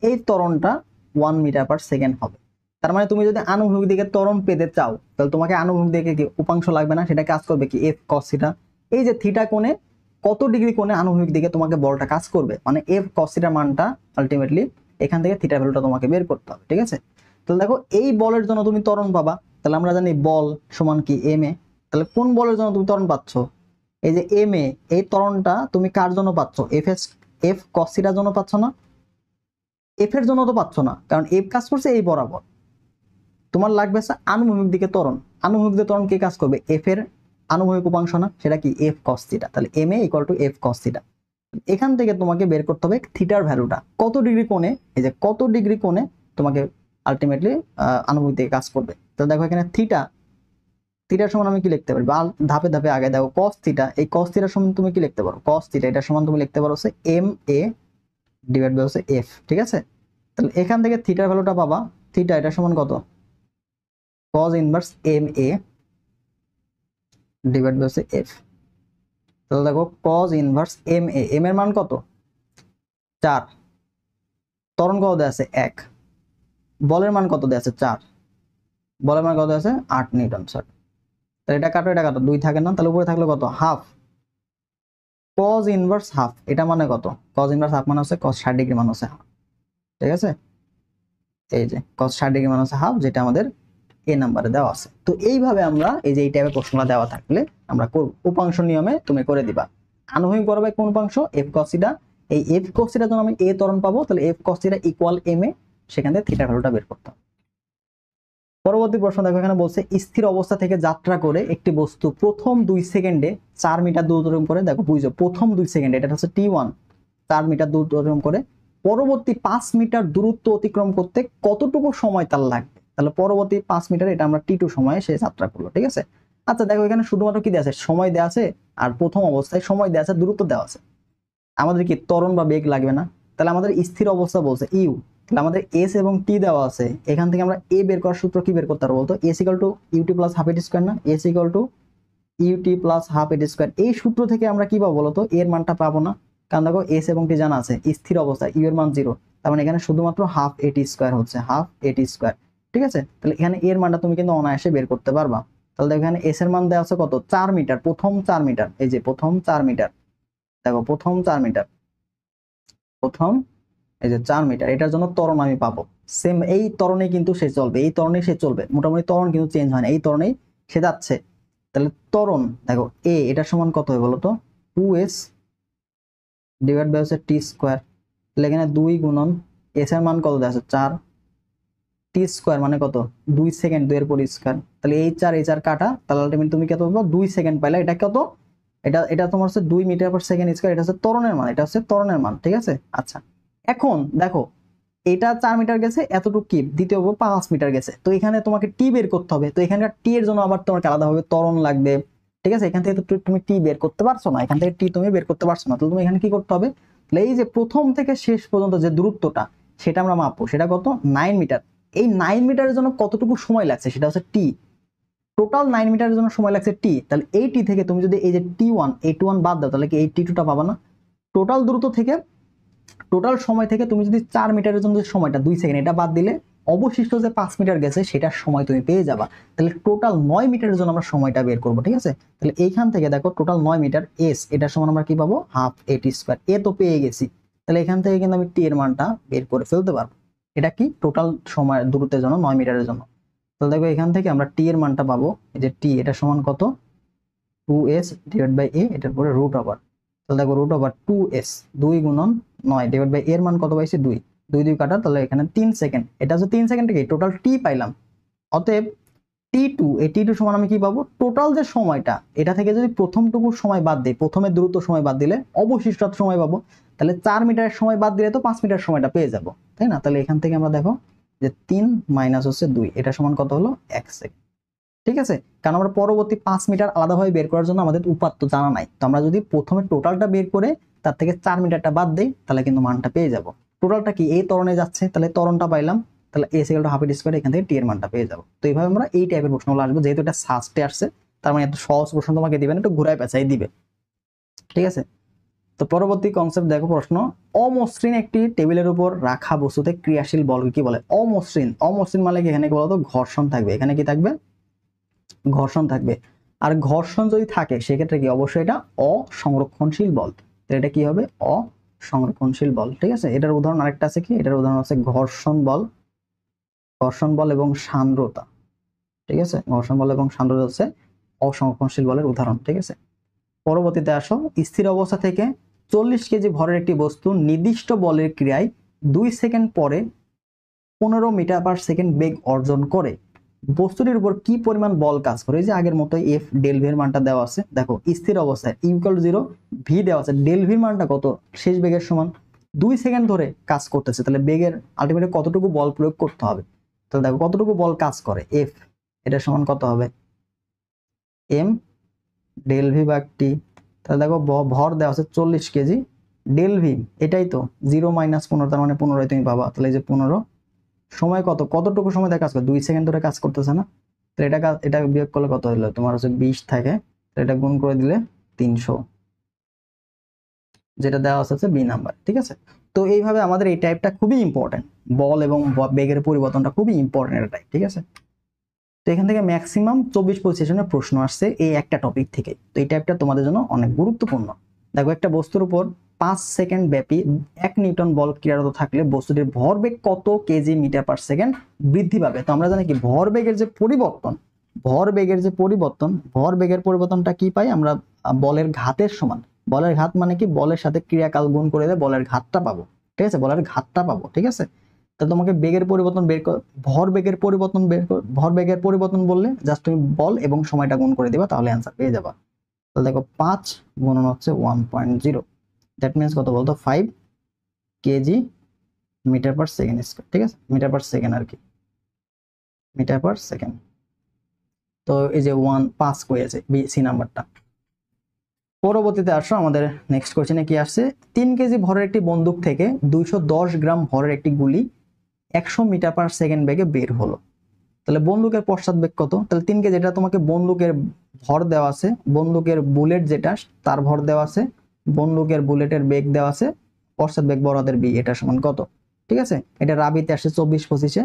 এই ত্বরণটা 1 মিটার পার সেকেন্ড হবে। তার মানে তুমি যদি আনুভূমিক দিকে ত্বরণ পেতে চাও তাহলে তোমাকে আনুভূমিক দিকে কি উপাংশ লাগবে না, সেটা কাজ করবে কি এফ কস থিটা। এই যে থিটা কোণে কত ডিগ্রি কোণে আনুভূমিক দিকে তোমাকে বলটা কাজ করবে, মানে এফ কস থিটার মানটা আলটিমেটলি এখান থেকে থিটা ভ্যালুটা তোমাকে বের করতে হবে, ঠিক আছে? তাহলে দেখো এই বলের জন্য তুমি ত্বরণ পাবা, তাহলে আমরা জানি বল সমান কি এম এ। তাহলে কোন বলের জন্য তুমি ত্বরণ পাচ্ছ, এই যে এম এ, এই ত্বরণটা তুমি কার জন্য পাচ্ছ, এফ কস থিটার জন্য পাচ্ছ না, এফ এর জন্য তো পাচ্ছ না, কারণ এফ কাজ করছে এই বরাবর। তোমার লাগবে আনুভূমিক দিকে ত্বরণ, আনুভূমিক দিকে ত্বরণ কে কাজ করবে, এফ এর আনুভূমিক উপাংশ না, সেটা কি এফ কস থিটা। তাহলে M A equal to F cos theta. এখান থেকে তোমাকে বের করতে হবে থিটার ভ্যালুটা কত ডিগ্রি কোণে, এই যে কত ডিগ্রি কোণে তোমাকে আলটিমেটলি আনুভূমিক দিকে কাজ করবে। তো দেখো এখানে থিটা, থিটার সমান আমি কি লিখতে পারি, বা ধাপে ধাপে আগে দেখো কস থিটা, এই কস থিটার সমান তুমি কি লিখতে পারো, কস থিটা এটার সমান তুমি লিখতে পারো হচ্ছে এম এ ডিভাইড বাই হচ্ছে এফ, ঠিক আছে? তাহলে এখান থেকে থিটার ভ্যালুটা পাবা, থিটা এটার সমান কত, cos inverse M A divide by হচ্ছে এফ। তাহলে দেখো cos inverse M A, M এর মান কত 4, ত্বরণ কত দেওয়া আছে 1, বলের মান কত দেওয়া আছে 4, বলের মান কত দেওয়া আছে 8 নিউটন, সরি। তাহলে এটা কাটো, এটা কাটো, 2 থাকে না, তাহলে উপরে থাকলো কত হাফ, cos ইনভার্স হাফ, এটা মানে কত, cos ইনভার্স হাফ মানে হচ্ছে cos 60 ডিগ্রি মানে হচ্ছে হাফ, ঠিক আছে? এই যে cos 60 ডিগ্রি মানে হচ্ছে হাফ, যেটা আমাদের এ নাম্বারে দেওয়া আছে। তো এইভাবে আমরা এই যে এই টাইপের প্রশ্নটা দেওয়া থাকলে আমরা করব, উপাংশ নিয়মে তুমি করে দিবা। আনুভূমিক বরাবর কোন উপাংশ, এফ কস থিটা, এই এফ কস থিটার জন্য আমি এ ত্বরণ পাবো, তাহলে F cos theta equal M A, সেখান থেকে থিটা ভ্যালুটা বের করতাম। পরবর্তী প্রশ্ন দেখো, এখানে বলছে স্থির অবস্থা থেকে যাত্রা করে একটি বস্তু প্রথম 2 সেকেন্ডে 4 মিটার দূর অতিক্রম করে, দেখো বুঝো প্রথম 2 সেকেন্ডে, এটা হচ্ছে টি1, 4 মিটার দূর অতিক্রম করে পরবর্তী 5 মিটার দূরত্ব অতিক্রম করতে কতটুকু সময় তার লাগবে। তাহলে পরবর্তী 5 মিটার, এটা আমরা টি2 সময়ে সে যাত্রা করলো, ঠিক আছে? আচ্ছা দেখো এখানে শুধুমাত্র কি দেওয়া আছে, সময় দেওয়া আছে, আর প্রথম অবস্থায় সময় দেওয়া আছে, দূরত্ব দেওয়া আছে, আমাদের কি ত্বরণ বা বেগ লাগবে না। তাহলে আমাদের স্থির অবস্থা বলছে ইউ, তাহলে আমাদের এস এবং টি দেওয়া আছে, এখান থেকে আমরা এ বের করার সূত্র কি বের করতে পারবো বলতো, S equal to UT plus half AT square না, S equal to UT plus half AT square. এই সূত্র থেকে আমরা কি পাবো বলতো, এর মানটা পাবো না, কারণ দেখো এস এবং টি জানা আছে, স্থির অবস্থা ইউ এর মান 0, তার মানে এখানে শুধুমাত্র হাফ এটি স্কোয়ার হচ্ছে, হাফ এটি স্কোয়ার। ঠিক আছে, তাহলে এখানে এর মানটা তুমি কিন্তু অনায়াসে বের করতে পারবা। তাহলে দেখো এখানে এস এর মান দেওয়া আছে কত, 4 মিটার, প্রথম 4 মিটার, এই যে প্রথম 4 মিটার, দেখো প্রথম 4 মিটার, প্রথম এই যে 4 মিটার, এটার জন্য ত্বরণ আমি পাবো। সেম এই ত্বরণে কিন্তু সে চলবে, এই ত্বরণে সে চলবে, মোটামুটি ত্বরণ কিন্তু চেঞ্জ হয় না, এই ত্বরণেই সে যাচ্ছে। তাহলে ত্বরণ দেখো এ এটা সমান কত হয় বলো তো, 2s ডিভাইড বাই হচ্ছে টি স্কোয়ার। তাহলে এখানে 2 গুণন এস এর মান কত দেওয়া আছে 4, টি স্কোয়ার মানে কত 2 সেকেন্ড, 2 এর পর স্কোয়ার, তাহলে এই 4 এই 4 কাটা, তাহলে আলটিমেট তুমি কত পাবো 2 সেকেন্ড পাইলে। এটা কত, এটা এটা তোমার হচ্ছে 2 মিটার পার সেকেন্ড স্কোয়ার, এটা হচ্ছে ত্বরণের মান, এটা হচ্ছে ত্বরণের মান। ঠিক আছে, আচ্ছা এখন দেখো এটা 4 মিটার গেছে, এতটুকু কি দ্বিতীয় 5 মিটার গেছে, তো এখানে তোমাকে টি বের করতে হবে। তো এখানকার টি এর জন্য আবার তোমাকে আলাদাভাবে ত্বরণ লাগবে। ঠিক আছে, এখান থেকে তো তুমি টি বের করতে পারছো না, এখান থেকে টি তুমি বের করতে পারছো না, তো তুমি এখানে কি করতে হবে, তাহলে এই যে প্রথম থেকে শেষ পর্যন্ত যে দূরত্বটা সেটা আমরা মাপবো, সেটা কত 9 মিটার। এই 9 মিটারের জন্য কতটুকু সময় লাগছে সেটা হচ্ছে টি, টোটাল 9 মিটারের জন্য সময় লাগছে টি। তাহলে এই টি থেকে তুমি যদি এই যে টি1 এই টি1 বাদ দাও, তাহলে কি এই টি2টা পাবা না। টোটাল দূরত্ব থেকে, টোটাল সময় থেকে তুমি যদি 4 মিটারের জন্য যে সময়টা 2 সেকেন্ড এটা বাদ দিলে অবশিষ্ট যে 5 মিটার গেছে সেটার সময় তুমি পেয়ে যাবা। তাহলে টোটাল 9 মিটারের জন্য আমরা সময়টা বের করব। ঠিক আছে, তাহলে এইখান থেকে দেখো টোটাল 9 মিটার এস এটার সমান আমরা কি পাবো, হাফ এটি স্কোয়ার। এ তো পেয়ে গেছি, তাহলে এখান থেকে কিন্তু আমি টি এর মানটা বের করে ফেলতে পারবো। এটা কি টোটাল সময় দূরত্বের জন্য 9 মিটারের জন্য। তাহলে দেখো এখান থেকে আমরা টি এর মানটা পাবো, এই যে টি এটা সমান কত 2s ডিভাইড বাই এ, এটার পরে রুট ওভার, তাহলে দেখো রুট ওভার 2s 2 গুণন 9 ডিভাইড বাই এর মান কত পাইছি 2, 2 2 কাটা, তাহলে এখানে 3 সেকেন্ড, এটা হচ্ছে 3 সেকেন্ড থেকে টোটাল টি পাইলাম। অতএব টি2, এই টি2 সমান আমি কি পাবো, টোটাল যে সময়টা এটা থেকে যদি প্রথমটুকু সময় বাদ দিই, প্রথমের দূরত্ব সময় বাদ দিলে অবশিষ্ট সময় পাবো। তাহলে 4 মিটারের সময় বাদ দিলে তো 5 মিটার সময়টা পেয়ে যাবো, তাই না। তাহলে এখান থেকে আমরা দেখো যে 3 মাইনাস হচ্ছে 2, এটা সমান কত হলো 1 সেকেন্ড। ঠিক আছে, কারণ আমরা পরবর্তী 5 মিটার আলাদাভাবে বের করার জন্য আমাদের উপাত্ত জানা নাই, তো আমরা যদি প্রথমে টোটালটা বের করে তার থেকে 4 মিটারটা বাদ দেই তাহলে কিন্তু মানটা পেয়ে যাব। টোটালটা কি এই ত্বরণে যাচ্ছে, তাহলে ত্বরণটা পাইলাম, তাহলে এস ইকুয়াল টু হাফ এটি স্কয়ার, এখান থেকে টি এর মানটা পেয়ে যাব। তো এইভাবে আমরা এই টাইপের প্রশ্নগুলো আসবে, যেহেতু এটা সাস্টে আসছে তার মানে এত সহজ প্রশ্ন তোমাকে দিবেন, একটু ঘুরায় পেঁচাই দিবে। ঠিক আছে, তো পরবর্তী কনসেপ্ট দেখো, প্রশ্ন অমসৃণ একটি টেবিলের উপর রাখা বস্তুতে ক্রিয়াশীল বলকে কি বলে। অমসৃণ, অমসৃণ মানে কি, এখানে কি বলতো ঘর্ষণ থাকবে, এখানে কি থাকবে ঘর্ষণ থাকবে। আর ঘর্ষণ যদি থাকে সেক্ষেত্রে কি অবশ্যই এটা অসংরক্ষণশীল বল, তো এটা কি হবে অসংরক্ষণশীল বল। ঠিক আছে, এটার উদাহরণ আরেকটা আছে কি, এটার উদাহরণ আছে ঘর্ষণ বল, ঘর্ষণ বল এবং সান্দ্রতা। ঠিক আছে, ঘর্ষণ বল এবং সান্দ্রতা হচ্ছে অসংরক্ষণশীল বলের উদাহরণ। ঠিক আছে, পরবর্তীতে আসো, স্থির অবস্থা থেকে 40 কেজি ভরের একটি বস্তু নির্দিষ্ট বলের ক্রিয়ায় 2 সেকেন্ড পরে 15 মিটার পার সেকেন্ড বেগ অর্জন করে, বস্তুটির উপর কি পরিমাণ বল কাজ করে। এই যে আগের মতোই এফ ডেল ভি এর মানটা দেওয়া আছে, দেখো স্থির অবস্থায় ইকুয়াল 0, ভি দেওয়া আছে, ডেল ভির মানটা কত শেষ বেগের সমান, 2 সেকেন্ড ধরে কাজ করতেছে, তাহলে বেগের আলটিমেটলি কতটুকু বল প্রয়োগ করতে হবে। তাহলে দেখো কতটুকু বল কাজ করে, এফ এটা সমান কত হবে M del V by T. তাহলে দেখো ভর দেওয়া আছে 40 কেজি, ডেল ভি এটাই তো 0 মাইনাস 15, তার মানে 15 তুমি পাবা। তাহলে এই যে 15, সময় কত, কতটুকু সময় কাজ করে 2 সেকেন্ড ধরে কাজ করতেছে না, তো এটা বিয়োগ করলে কত হলো তোমার হচ্ছে 20 থাকে, তো এটা গুণ করে দিলে 300, যেটা দেওয়া আছে বি নাম্বার। ঠিক আছে, তো এইভাবে আমাদের এই টাইপটা খুবই ইম্পর্টেন্ট, বল এবং বেগের পরিবর্তনটা খুবই ইম্পর্টেন্ট এটা টাইপ। ঠিক আছে, তো এখান থেকে ম্যাক্সিমাম 24-25 সেশনের প্রশ্ন আসছে এই একটা টপিক থেকে, তো এই টাইপটা তোমাদের জন্য অনেক গুরুত্বপূর্ণ। দেখো একটা বস্তুর উপর 5 সেকেন্ড ব্যাপী 1 নিউটন বল ক্রিয়ারত থাকলে বস্তুটির ভরবেগ কত কেজি মিটার পার সেকেন্ড বৃদ্ধি পাবে। তো আমরা জানি কি ভরবেগের যে পরিবর্তন, ভরবেগের পরিবর্তনটা কি পাই আমরা, বলের ঘাতের সমান। বলের ঘাত মানে কি, বলের সাথে ক্রিয়াকাল গুণ করে দিলে বলের ঘাতটা পাবো। ঠিক আছে, বলের ঘাতটা পাবো। ঠিক আছে, তো তোমাকে বেগের পরিবর্তন বের কর, ভরবেগের পরিবর্তন বললে জাস্ট তুমি বল এবং সময়টা গুণ করে দিবা, তাহলে অ্যান্সার পেয়ে যাবা। তাহলে দেখো 5 গুণন হচ্ছে 1.0, দ্যাট মিনস কত বলতো 5 kg metre per second square. ঠিক আছে, মিটার পার সেকেন্ড আর কি, মিটার পার সেকেন্ড। তো এই যে 5 কয়েছে বি সি নাম্বারটা। পরবর্তীতে আসো আমাদের নেক্সট কোশ্চেনে কি আসছে, 3 কেজি ভরের একটি বন্দুক থেকে 210 গ্রাম ভরের একটি গুলি 100 মিটার পার সেকেন্ড বেগে বের হলো। তাহলে বন্দুকের পশ্চাৎ বেগ কত, তাহলে 3 কেজি, এটা তোমাকে বন্দুকের ভর দেওয়া আছে, বন্দুকের বুলেট যেটা তার ভর দেওয়া আছে, বন্দুকের বুলেটের বেগ দেওয়া আছে, পশ্চাৎ বেগ বড়দের বি, এটা সমান কত। ঠিক আছে, এটা রাবিতে আসছে 24-25-এ,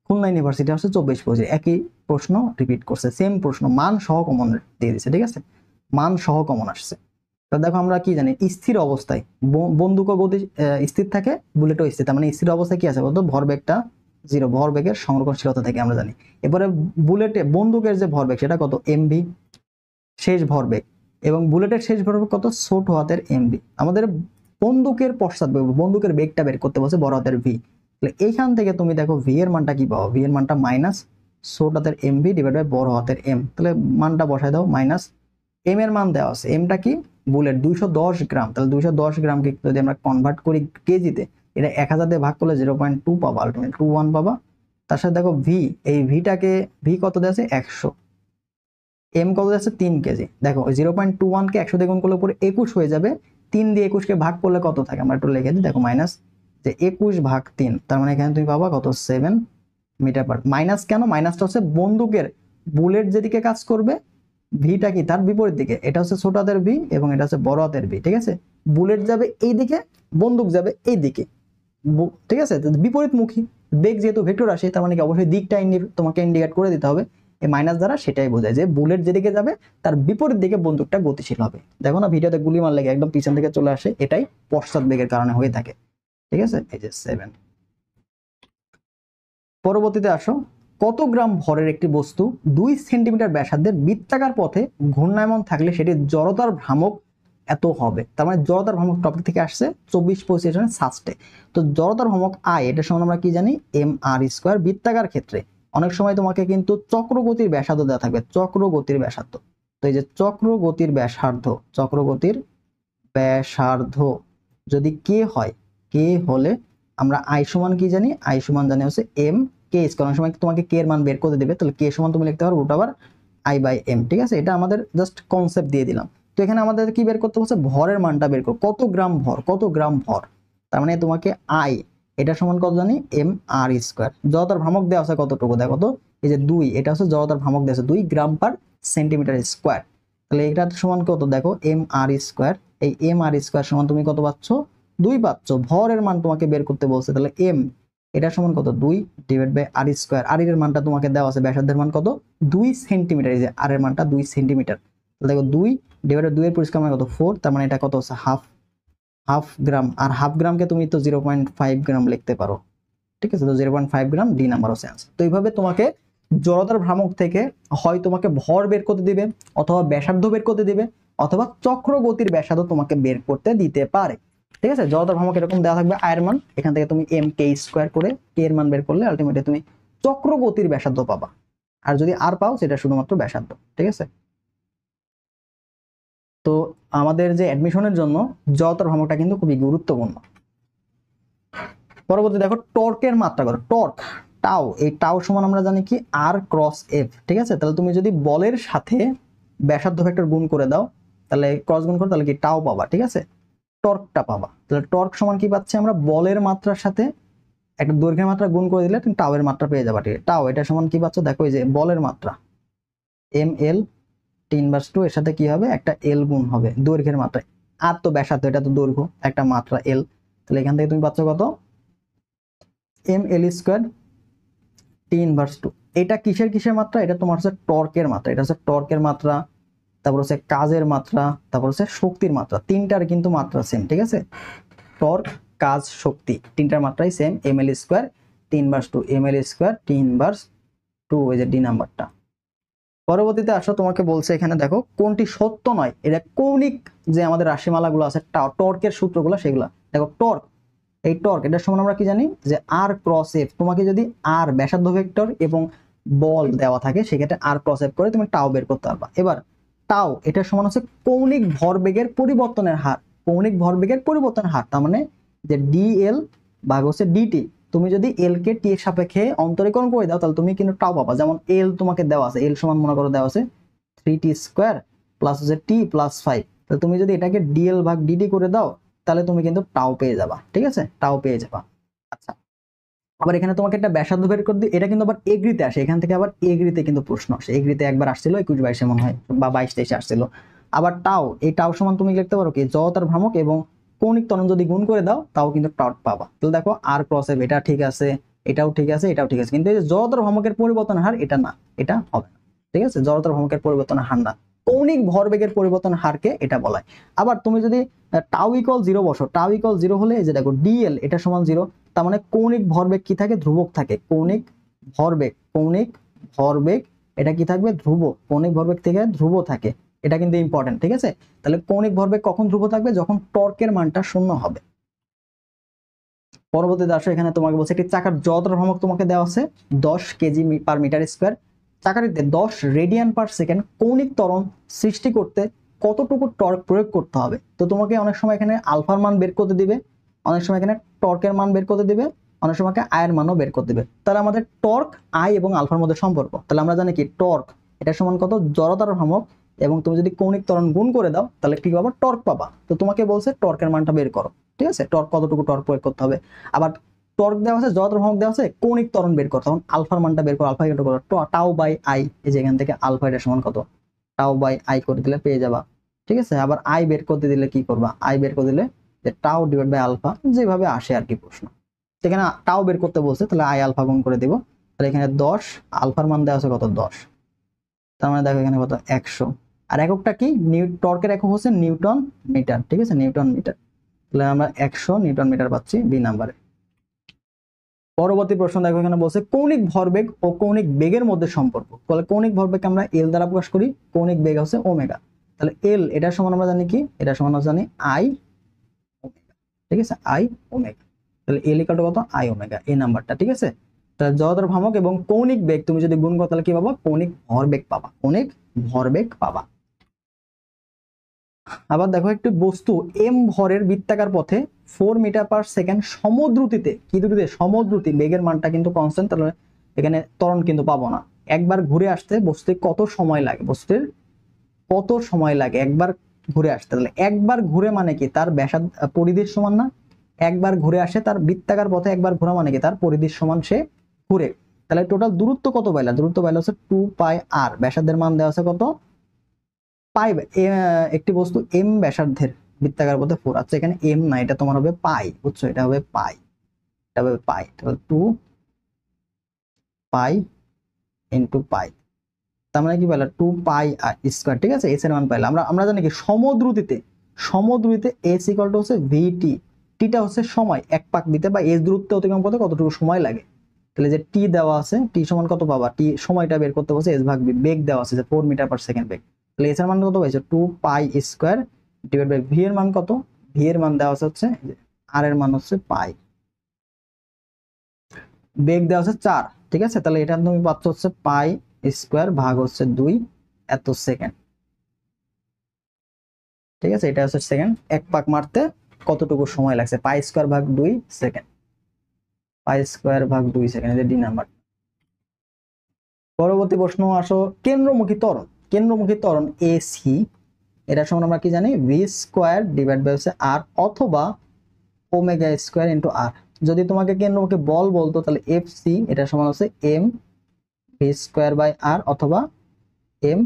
খুলনা ইউনিভার্সিটি আসছে 24-25, একই প্রশ্ন রিপিট করছে, সেম প্রশ্ন, মান সহ কমন দিয়ে দিচ্ছে। ঠিক আছে, মান সহ কমন আসছে। তো দেখো আমরা কি জানি, স্থির অবস্থায় বন্দুকও গতি স্থির থাকে, বুলেটও স্থির, তার মানে স্থির অবস্থায় কি আছে বলতো, ভরবেগটা 0, ভরবেগের সংরক্ষণশীলতা থেকে আমরা জানি। এবারে বুলেটে বন্দুকের যে ভরবেগ সেটা কত, এমভি শেষ ভরবেগ, এবং বুলেটের শেষ ভরবেগ কত, ছোট হাতের এমভি। আমাদের বন্দুকের পশ্চাৎবেগ, বন্দুকের বেগটা বের করতে বলছে বড় হাতের ভি। তাহলে এইখান থেকে তুমি দেখো ভি এর মানটা কি পাবো, ভি এর মানটা মাইনাস ছোট হাতের এমভি ডিভাইড বাই বড় হাতের এম। তাহলে মানটা বসায় দাও, মাইনাস এম এর মান দেওয়া আছে, এমটা কি বুলেট 210 গ্রাম, তাহলে 210 গ্রামকে যদি আমরা কনভার্ট করি কেজিতে, এটা 1000 দিয়ে ভাগ করলে 0.2 পাবা, আলটিমেট 21 পাবা। তার সাথে দেখো ভি, এই ভিটাকে ভি কত দেওয়া আছে 100, এম কত আছে 3 কেজি। দেখো 0.21 কে 100 দিয়ে গুণ করলে উপরে 21 হয়ে যাবে, 3 দিয়ে 21 কে ভাগ করলে কত থাকে আমরা একটু লিখে দিই, দেখো মাইনাস যে 21 ভাগ 3, তার মানে এখানে তুমি পাবা কত 7 মিটার পার। মাইনাস কেন, মাইনাসটা হচ্ছে বন্দুকের বুলেট যেদিকে কাজ করবে, ভিটা কি তার বিপরীত দিকে, এটা হচ্ছে ছোট হাতের ভি এবং এটা হচ্ছে বড় হাতের ভি। ঠিক আছে, বুলেট যাবে এই দিকে, বন্দুক যাবে এই দিকে, ঠিক আছে, বিপরীতমুখী বেগ যেহেতু ভেক্টর আসে, তার মানে কি অবশ্যই দিকটা তোমাকে ইন্ডিকেট করে দিতে হবে এই মাইনাস দ্বারা। সেটাই বোঝায় যে বুলেট যেদিকে যাবে তার বিপরীত দিকে বন্দুকটা গতিশীল হবে। দেখো না ভিডিওতে গুলি মারলে একদম পিছন থেকে চলে আসে, এটাই পশ্চাৎ বেগের কারণে হয়ে থাকে। ঠিক আছে, এই যে 7। পরবর্তীতে আসো, কত গ্রাম ভরের একটি বস্তু 2 সেন্টিমিটার ব্যাসার্ধের বৃত্তাকার পথে ঘূর্ণায়মান থাকলে সেটি জড়তার ভ্রামক এত হবে। তার মানে জড়তার ভ্রামক টপিক থেকে আসছে 24-25 সাস্টে। তো জড়তার ভ্রামক আই, এটার সমান আমরা কি জানি, এম আর স্কোয়ার। বৃত্তাকার ক্ষেত্রে অনেক সময় তোমাকে কিন্তু চক্রগতির ব্যাসার্ধ দেওয়া থাকবে, চক্রগতির ব্যাসার্ধ। তো এই যে চক্রগতির ব্যাসার্ধ, চক্রগতির ব্যাসার্ধ যদি কে হয়, কে হলে আমরা আই সমান কি জানি, আই সমান জানি হচ্ছে এম কে স্কয়ার। অনেক সময় তোমাকে কে এর মান বের করতে দেবে, তাহলে কে সমান তুমি লিখতে পারো root over I by M. ঠিক আছে, এটা আমাদের জাস্ট কনসেপ্ট দিয়ে দিলাম। তো এখানে আমাদের কি বের করতে বলছে, ভরের মানটা বের করো, কত গ্রাম ভর, কত গ্রাম ভর। তার মানে তোমাকে আই এটা সমান কত জানি, এম আর স্কোয়ার। জড়তার ভ্রামক দেওয়া আছে কতটুকু দেখো তো, এই যে 2, এটা হচ্ছে জড়তার ভ্রামক দেওয়া আছে 2 গ্রাম পার সেন্টিমিটার স্কোয়ার। তাহলে এটা সমান কত দেখো, এম আর স্কোয়ার। এই এম আর স্কোয়ার সমান তুমি কত পাচ্ছ, 2 পাচ্ছ। ভরের মান তোমাকে বের করতে বলছে, তাহলে এম এটা সমান কত, 2 ডিভাইড বাই আর স্কোয়ার। আর এর মানটা তোমাকে দেওয়া আছে, ব্যাসার্ধের মান কত 2 সেন্টিমিটার, এই যে আর এর মানটা 2 সেন্টিমিটার। তাহলে দেখো 2 ডিভাইড 2 এর পরিষ্কার মান কত 4, তার মানে এটা কত হচ্ছে হাফ গ্রাম। আর হাফ গ্রামকে তুমি তো 0.5 গ্রাম লিখতে পারো। ঠিক আছে, তো 0.5 গ্রাম ডি নাম্বার হচ্ছে आंसर। তো এইভাবে তোমাকে জড়তার ভ্রামক থেকে হয় তোমাকে ভর বের করতে দিবে, অথবা ব্যাসার্ধ বের করতে দিবে, অথবা চক্রগতির ব্যাসার্ধ তোমাকে বের করতে দিতে পারে। ঠিক আছে, জড়তার ভ্রামক এরকম দেওয়া থাকবে আয়ের মান, এখান থেকে তুমি এম কে স্কয়ার করে কে এর মান বের করলে আলটিমেটলি তুমি চক্রগতির ব্যাসার্ধ পাবা। আর যদি আর পাও সেটা শুধুমাত্র ব্যাসার্ধ। ঠিক আছে, তো আমাদের যে অ্যাডমিশনের জন্য জড়তার ভ্রামকটা কিন্তু খুবই গুরুত্বপূর্ণ। পরবর্তী দেখো টর্কের মাত্রা কত, টর্ক টাও, এই টাও সমান আমরা জানি কি আর ক্রস এফ। ঠিক আছে, তাহলে তুমি যদি বলের সাথে ব্যাসার্ধ ভেক্টর গুণ করে দাও, তাহলে ক্রস গুণ করো, তাহলে কি টাও পাবা। ঠিক আছে, টর্কটা পাবা। তাহলে টর্ক সমান কি পাচ্ছি আমরা, বলের মাত্রার সাথে একটা দৈর্ঘ্যের মাত্রা গুণ করে দিলে তুমি টাও এর মাত্রা পেয়ে যাবা। ঠিক আছে, টাও এটা সমান কি পাচ্ছ দেখো, এই যে বলের মাত্রা এম এল টি−2, এর সাথে কি হবে একটা এল গুণ হবে দৈর্ঘ্যের মাত্রায়। আর তো ব্যাসার্ধ, এটা তো দৈর্ঘ্য, একটা মাত্রা এল। তাহলে এখান থেকে তুমি পাচ্ছ কত, এম এল স্কোয়ার টি−2। এটা কিসের কিসের মাত্রা, এটা তোমার হচ্ছে টর্কের মাত্রা, এটা হচ্ছে টর্কের মাত্রা, তারপর হচ্ছে কাজের মাত্রা, তারপর হচ্ছে শক্তির মাত্রা। তিনটার কিন্তু মাত্রা সেম। ঠিক আছে, টর্ক কাজ শক্তি তিনটার মাত্রাই সেম, এম এল স্কোয়ার টি−2, এম এল স্কোয়ার টি−2, ওই যে ডি নাম্বারটা। পরবর্তীতে আসো, তোমাকে বলছে এখানে দেখো কোনটি সত্য নয়, এটা কৌণিক যে আমাদের রাশিমালাগুলো আছে টর্কের সূত্রগুলো সেগুলা দেখো। টর্ক, এই টর্ক এটার সমান আমরা কি জানি যে আর ক্রস এফ। তোমাকে যদি আর ব্যাসার্ধ ভেক্টর এবং বল দেওয়া থাকে সেক্ষেত্রে আর ক্রস এফ করে তুমি টাও বের করতে পারবা। এবার টাও এটার সমান হচ্ছে কৌণিক ভরবেগের পরিবর্তনের হার, কৌণিক ভরবেগের পরিবর্তনের হার। তার মানে যে ডিএল ভাগ হচ্ছে ডিটি, তুমি যদি এল কে টি এর সাপেক্ষে অন্তরীকরণ করে দাও তাহলে তুমি কিন্তু টাও পাবা। যেমন এল তোমাকে দেওয়া আছে, এল সমান মনে করো দেওয়া আছে 3t স্কোয়ার প্লাস হচ্ছে t+5, তাহলে তুমি যদি এটাকে ডিএল ভাগ ডিটি করে দাও তাহলে তুমি কিন্তু টাও পেয়ে যাবা। ঠিক আছে, টাও পেয়ে যাবা। আচ্ছা, আবার এখানে তোমাকে একটা ব্যাসার্ধ বের করে দিই, এটা কিন্তু আবার এগ্রিতে আসে, এখান থেকে আবার এগ্রিতে কিন্তু প্রশ্ন আসে। এগ্রিতে একবার আসছিল 21-22 মনে হয়, বা 22-23 আসছিল। আবার টাও, এই টাও সমান তুমি লিখতে পারো কি জড়তার ভ্রামক এবং কৌণিক ত্বরণ যদি গুণ করে দাও তাও কিন্তু টর্ক পাবা। তাহলে দেখো আর ক্রস এফ এটা ঠিক আছে, এটাও ঠিক আছে, এটাও ঠিক আছে, কিন্তু এই যে জড়তার ভ্রামকের পরিবর্তন হার এটা না, এটা হবে না। ঠিক আছে, জড়তার ভ্রামকের পরিবর্তন হার না, কৌণিক ভরবেগের পরিবর্তন হারকে এটা বলা হয়। আবার তুমি যদি টাউ ইকুয়াল 0 বসো, টাউ ইকুয়াল 0 হলে এই যে দেখো ডিএল এটা সমান 0, তার মানে কৌণিক ভরবেগ কি থাকে, ধ্রুবক থাকে। কৌণিক ভরবেগ এটা কি থাকবে, ধ্রুব। কৌণিক ভরবেগ থেকে ধ্রুব থাকে, এটা কিন্তু ইম্পর্টেন্ট। ঠিক আছে, তাহলে কৌণিক ভরবেগ কখন ধ্রুব থাকবে, যখন টর্কের মানটা 0 হবে। পরবর্তীতে আসো, এখানে তোমাকে বলছে একটি চাকার জড়তার ভ্রামক তোমাকে দেওয়া আছে 10 কেজি পার মিটার স্কয়ার, চাকাটিতে 10 রেডিয়ান পার সেকেন্ড কৌণিক ত্বরণ সৃষ্টি করতে কতটুকু টর্ক প্রয়োগ করতে হবে। তো তোমাকে অনেক সময় এখানে আলফার মান বের করতে দিবে, অনেক সময় এখানে টর্কের মান বের করতে দিবে, অনেক সময় আয়ের মানও বের করতে দিবে। তাহলে আমাদের টর্ক, আই এবং আলফার মধ্যে সম্পর্ক, তাহলে আমরা জানি কি টর্ক এটা সমান কত, জড়তার ভ্রামক, এবং তুমি যদি কৌণিক ত্বরণ গুণ করে দাও তাহলে কি পাবা, টর্ক পাবা। তো তোমাকে বলছে টর্কের মানটা বের করো। ঠিক আছে, টর্ক কতটুকু টর্ক প্রয়োগ করতে হবে। আবার টর্ক দেওয়া আছে, জড়তার ভ্রামক দেওয়া আছে, কৌণিক ত্বরণ বের করো, তখন আলফার মানটা বের করো। আলফা ইকুয়াল করো টাউ বাই আই, এই যে এখান থেকে আলফা এটা সমান কত, টাউ বাই আই করে দিলে পেয়ে যাবা। ঠিক আছে, আবার আই বের করতে দিলে কি করবা, আই বের করে দিলে যে টাউ ডিভাইড বাই আলফা, যেভাবে আসে আর কি প্রশ্ন। সেখানে টাউ বের করতে বলছে, তাহলে আই আলফা গুণ করে দিব। তাহলে এখানে 10, আলফার মান দেওয়া আছে কত 10, তার মানে দেখো এখানে কত 100। আর এককটা কি, টর্কের একক হচ্ছে নিউটন মিটার। ঠিক আছে, নিউটন মিটার, তাহলে আমরা 100 নিউটন মিটার পাচ্ছি বি নাম্বারে। পরবর্তী প্রশ্ন দেখো, এখানে বলছে কৌণিক ভরবেগ ও কৌণিক বেগের মধ্যে সম্পর্ক। তাহলে কৌণিক ভরবেগ আমরা এল দ্বারা প্রকাশ করি, কৌণিক বেগ হচ্ছে ওমেগা। তাহলে এল এটা সমান আমরা জানি কি, এটা সমান জানি আই ওমেগা। ঠিক আছে, আই ওমেগা, তাহলে এল ইকুয়াল টু কত, আই ওমেগা, এই নাম্বারটা। ঠিক আছে, তাহলে জড়তার ভ্রামক এবং কৌণিক বেগ তুমি যদি গুণ করো তাহলে কি পাবা, কৌণিক ভরবেগ পাবা, কৌণিক ভরবেগ পাবা। আবার দেখো, একটি বস্তু এম ভরের বৃত্তাকার পথে 4 মিটার পার সেকেন্ড সমদ্রুতিতে, কি দ্রুতিতে, সমদ্রুতি, বেগের মানটা কিন্তু কনস্ট্যান্ট, তাহলে এখানে ত্বরণ কিন্তু পাবো না। একবার ঘুরে আসতে বস্তুর কত সময় লাগে, বস্তুর কত সময় লাগে একবার ঘুরে আসতে। তাহলে একবার ঘুরে মানে কি, তার ব্যাসার্ধ পরিধির সমান না, একবার ঘুরে আসে, তার বৃত্তাকার পথে একবার ঘোরা মানে কি, তার পরিধির সমান সে ঘুরে। তাহলে টোটাল দূরত্ব কত পাইলা, দূরত্ব পাইলা হচ্ছে 2 পাই আর, ব্যাসার্ধের মান দেওয়া আছে কত, পাই। একটি বস্তু এম ব্যাসার্ধের বৃত্তাকার পথে 4, আচ্ছা এখানে এম না, এটা তোমার হবে পাই, বুঝছো, এটা হবে পাই, এটা হবে পাই, তাহলে 2 পাই ইনটু পাই, তার মানে কি পাইলা 2 পাই আর স্কয়ার। ঠিক আছে, এস এর মান পাইলা। আমরা জানি কি সমদ্রুতিতে এস ইকুয়াল টু হচ্ছে ভিটি, টিটা হচ্ছে সময়, এক পাক দিতে বা এস দূরত্ব অতিক্রম করতে কতটুকু সময় লাগে। তাহলে যে টি দেওয়া আছে, টি সমান কত পাবা, টি সময়টা বের করতে বলছে, এস ভাগ বি, বেগ দেওয়া আছে যে 4 মিটার পার সেকেন্ড বেগ, তাহলে এস এর মান কত পাইছে 2 pi square divide by V এর মান কত, ভি এর মান দেওয়া হচ্ছে আর এর মান হচ্ছে পাই, বেগ দেওয়া আছে 4। ঠিক আছে, তাহলে এটা তুমি পাচ্ছ হচ্ছে পাই স্কয়ার ভাগ হচ্ছে 2 এত সেকেন্ড। ঠিক আছে, এটা হচ্ছে সেকেন্ড, এক পাক মারতে কতটুকু সময় লাগছে, পাই স্কয়ার ভাগ 2 সেকেন্ড, পাই স্কয়ার ভাগ 2 সেকেন্ড, এটা ডি নাম্বার। পরবর্তী প্রশ্ন আসো, কেন্দ্রমুখী ত্বরণ এসি এটা সমান আমরা কি জানি, ভি স্কয়ার ডিভাইড বাই হচ্ছে আর অথবা ওমেগা স্কয়ার ইনটু আর। যদি তোমাকে কেন্দ্রমুখী বল বলতো তাহলে এফ সি এটা সমান হচ্ছে এম ভি স্কয়ার বাই আর অথবা এম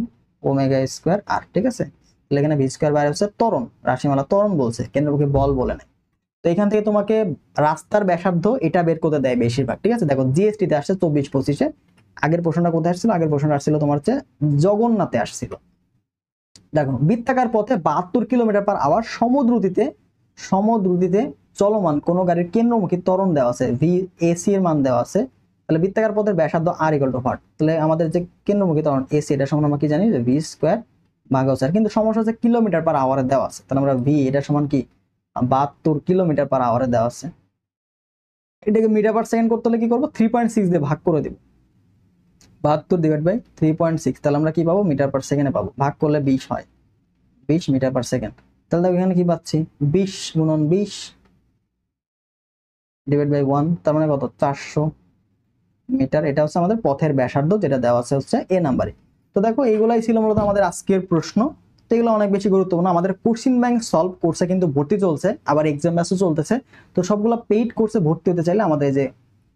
ওমেগা স্কয়ার আর। ঠিক আছে, তাহলে এখানে ভি স্কয়ার বাই হচ্ছে ত্বরণ, রাশিমালা ত্বরণ বলছে, কেন্দ্রমুখী বল বলে নাই। তো এখান থেকে তোমাকে রাস্তার ব্যাসার্ধ এটা বের করতে দেয় বেশিরভাগ। ঠিক আছে, দেখো জিএসটি তে আসছে 24-25-এ, আগের প্রশ্নটা কোথায় আসছিল, আগের প্রশ্নটা আসছিল তোমার হচ্ছে জগন্নাথে আসছিল। দেখো বৃত্তাকার পথে 72 কিলোমিটার পার আওয়ার সমদ্রুতিতে চলমান কোন গাড়ির কেন্দ্রমুখী ত্বরণ দেওয়া আছে, ভি এসি এর মান দেওয়া আছে। তাহলে বৃত্তাকার পথের ব্যাসার্ধ আর ইকুয়াল টু ভার, তাহলে আমাদের যে কেন্দ্রমুখী ত্বরণ এসি এটা সমান আমরা কি জানি যে ভি স্কয়ার ভাগ হচ্ছে, কিন্তু সমস্যা হচ্ছে কিলোমিটার পার আওয়ারে দেওয়া আছে, তাহলে আমরা ভি এটা সমান কি 72 কিলোমিটার পার আওয়ারে দেওয়া আছে। এটাকে মিটার পার সেকেন্ড করতে হলে কি করবো, 3.6 দিয়ে ভাগ করে দিব, 72 ডিভাইড বাই 3.6, তাহলে আমরা কি পাবো, মিটার পার সেকেন্ডে পাবো, ভাগ করলে 20 হয়, 20 মিটার পার সেকেন্ড। তাহলে দেখো এখানে কি পাচ্ছি, 20 গুণন 20 ডিভাইড বাই 1, তার মানে কত 400 মিটার। এটা হচ্ছে আমাদের পথের ব্যাসার্ধ, যেটা দেওয়া আছে হচ্ছে এ নাম্বারে। তো দেখো এইগুলাই ছিল মূলত আমাদের আজকের প্রশ্ন। তো এগুলো অনেক বেশি গুরুত্বপূর্ণ। আমাদের কোশ্চেন ব্যাংক সলভ কোর্সে কিন্তু ভর্তি চলছে, আবার এক্সাম ব্যাচও চলতেছে। তো সবগুলো পেইড কোর্সে ভর্তি হতে চাইলে আমাদের যে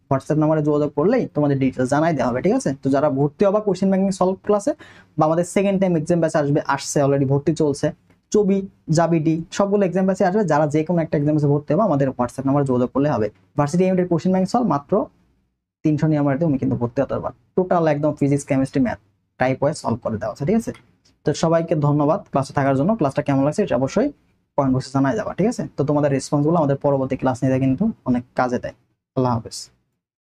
হোয়াটসঅ্যাপ নাম্বারে যোগাযোগ করলেই তোমাদের ডিটেলস জানাই দেওয়া হবে। ঠিক আছে, তো যারা ভর্তি হবা কোশ্চেন ব্যাংকিং সলভ ক্লাসে বা আমাদের সেকেন্ড টাইম এক্সাম ব্যাচ আসছে অলরেডি ভর্তি চলছে, চবি, জাবিডি সবগুলো এক্সাম ব্যাচে আসবে। যারা যে কোনো একটা এক্সাম ব্যাচে ভর্তি হবে আমাদের হোয়াটসঅ্যাপ নাম্বার যোগাযোগ করলে হবে। ভার্সিটি ইউনিটের কোশ্চেন ব্যাংক সলভ মাত্র 300 নিয়মারে তুমি কিন্তু ভর্তি হতে পারবা। টোটাল একদম physics, chemistry, math type wise solve করে দেওয়া আছে, ঠিক আছে? তো সবাইকে ধন্যবাদ ক্লাসে থাকার জন্য। ক্লাসটা কেমন লাগছে এটা অবশ্যই কমেন্ট বক্সে জানাই যাবা, ঠিক আছে? তো তোমাদের রেসপন্সগুলো আমাদের পরবর্তী ক্লাস নিতে কিন্তু অনেক কাজে দেয়। আল্লাহ হাফেজ।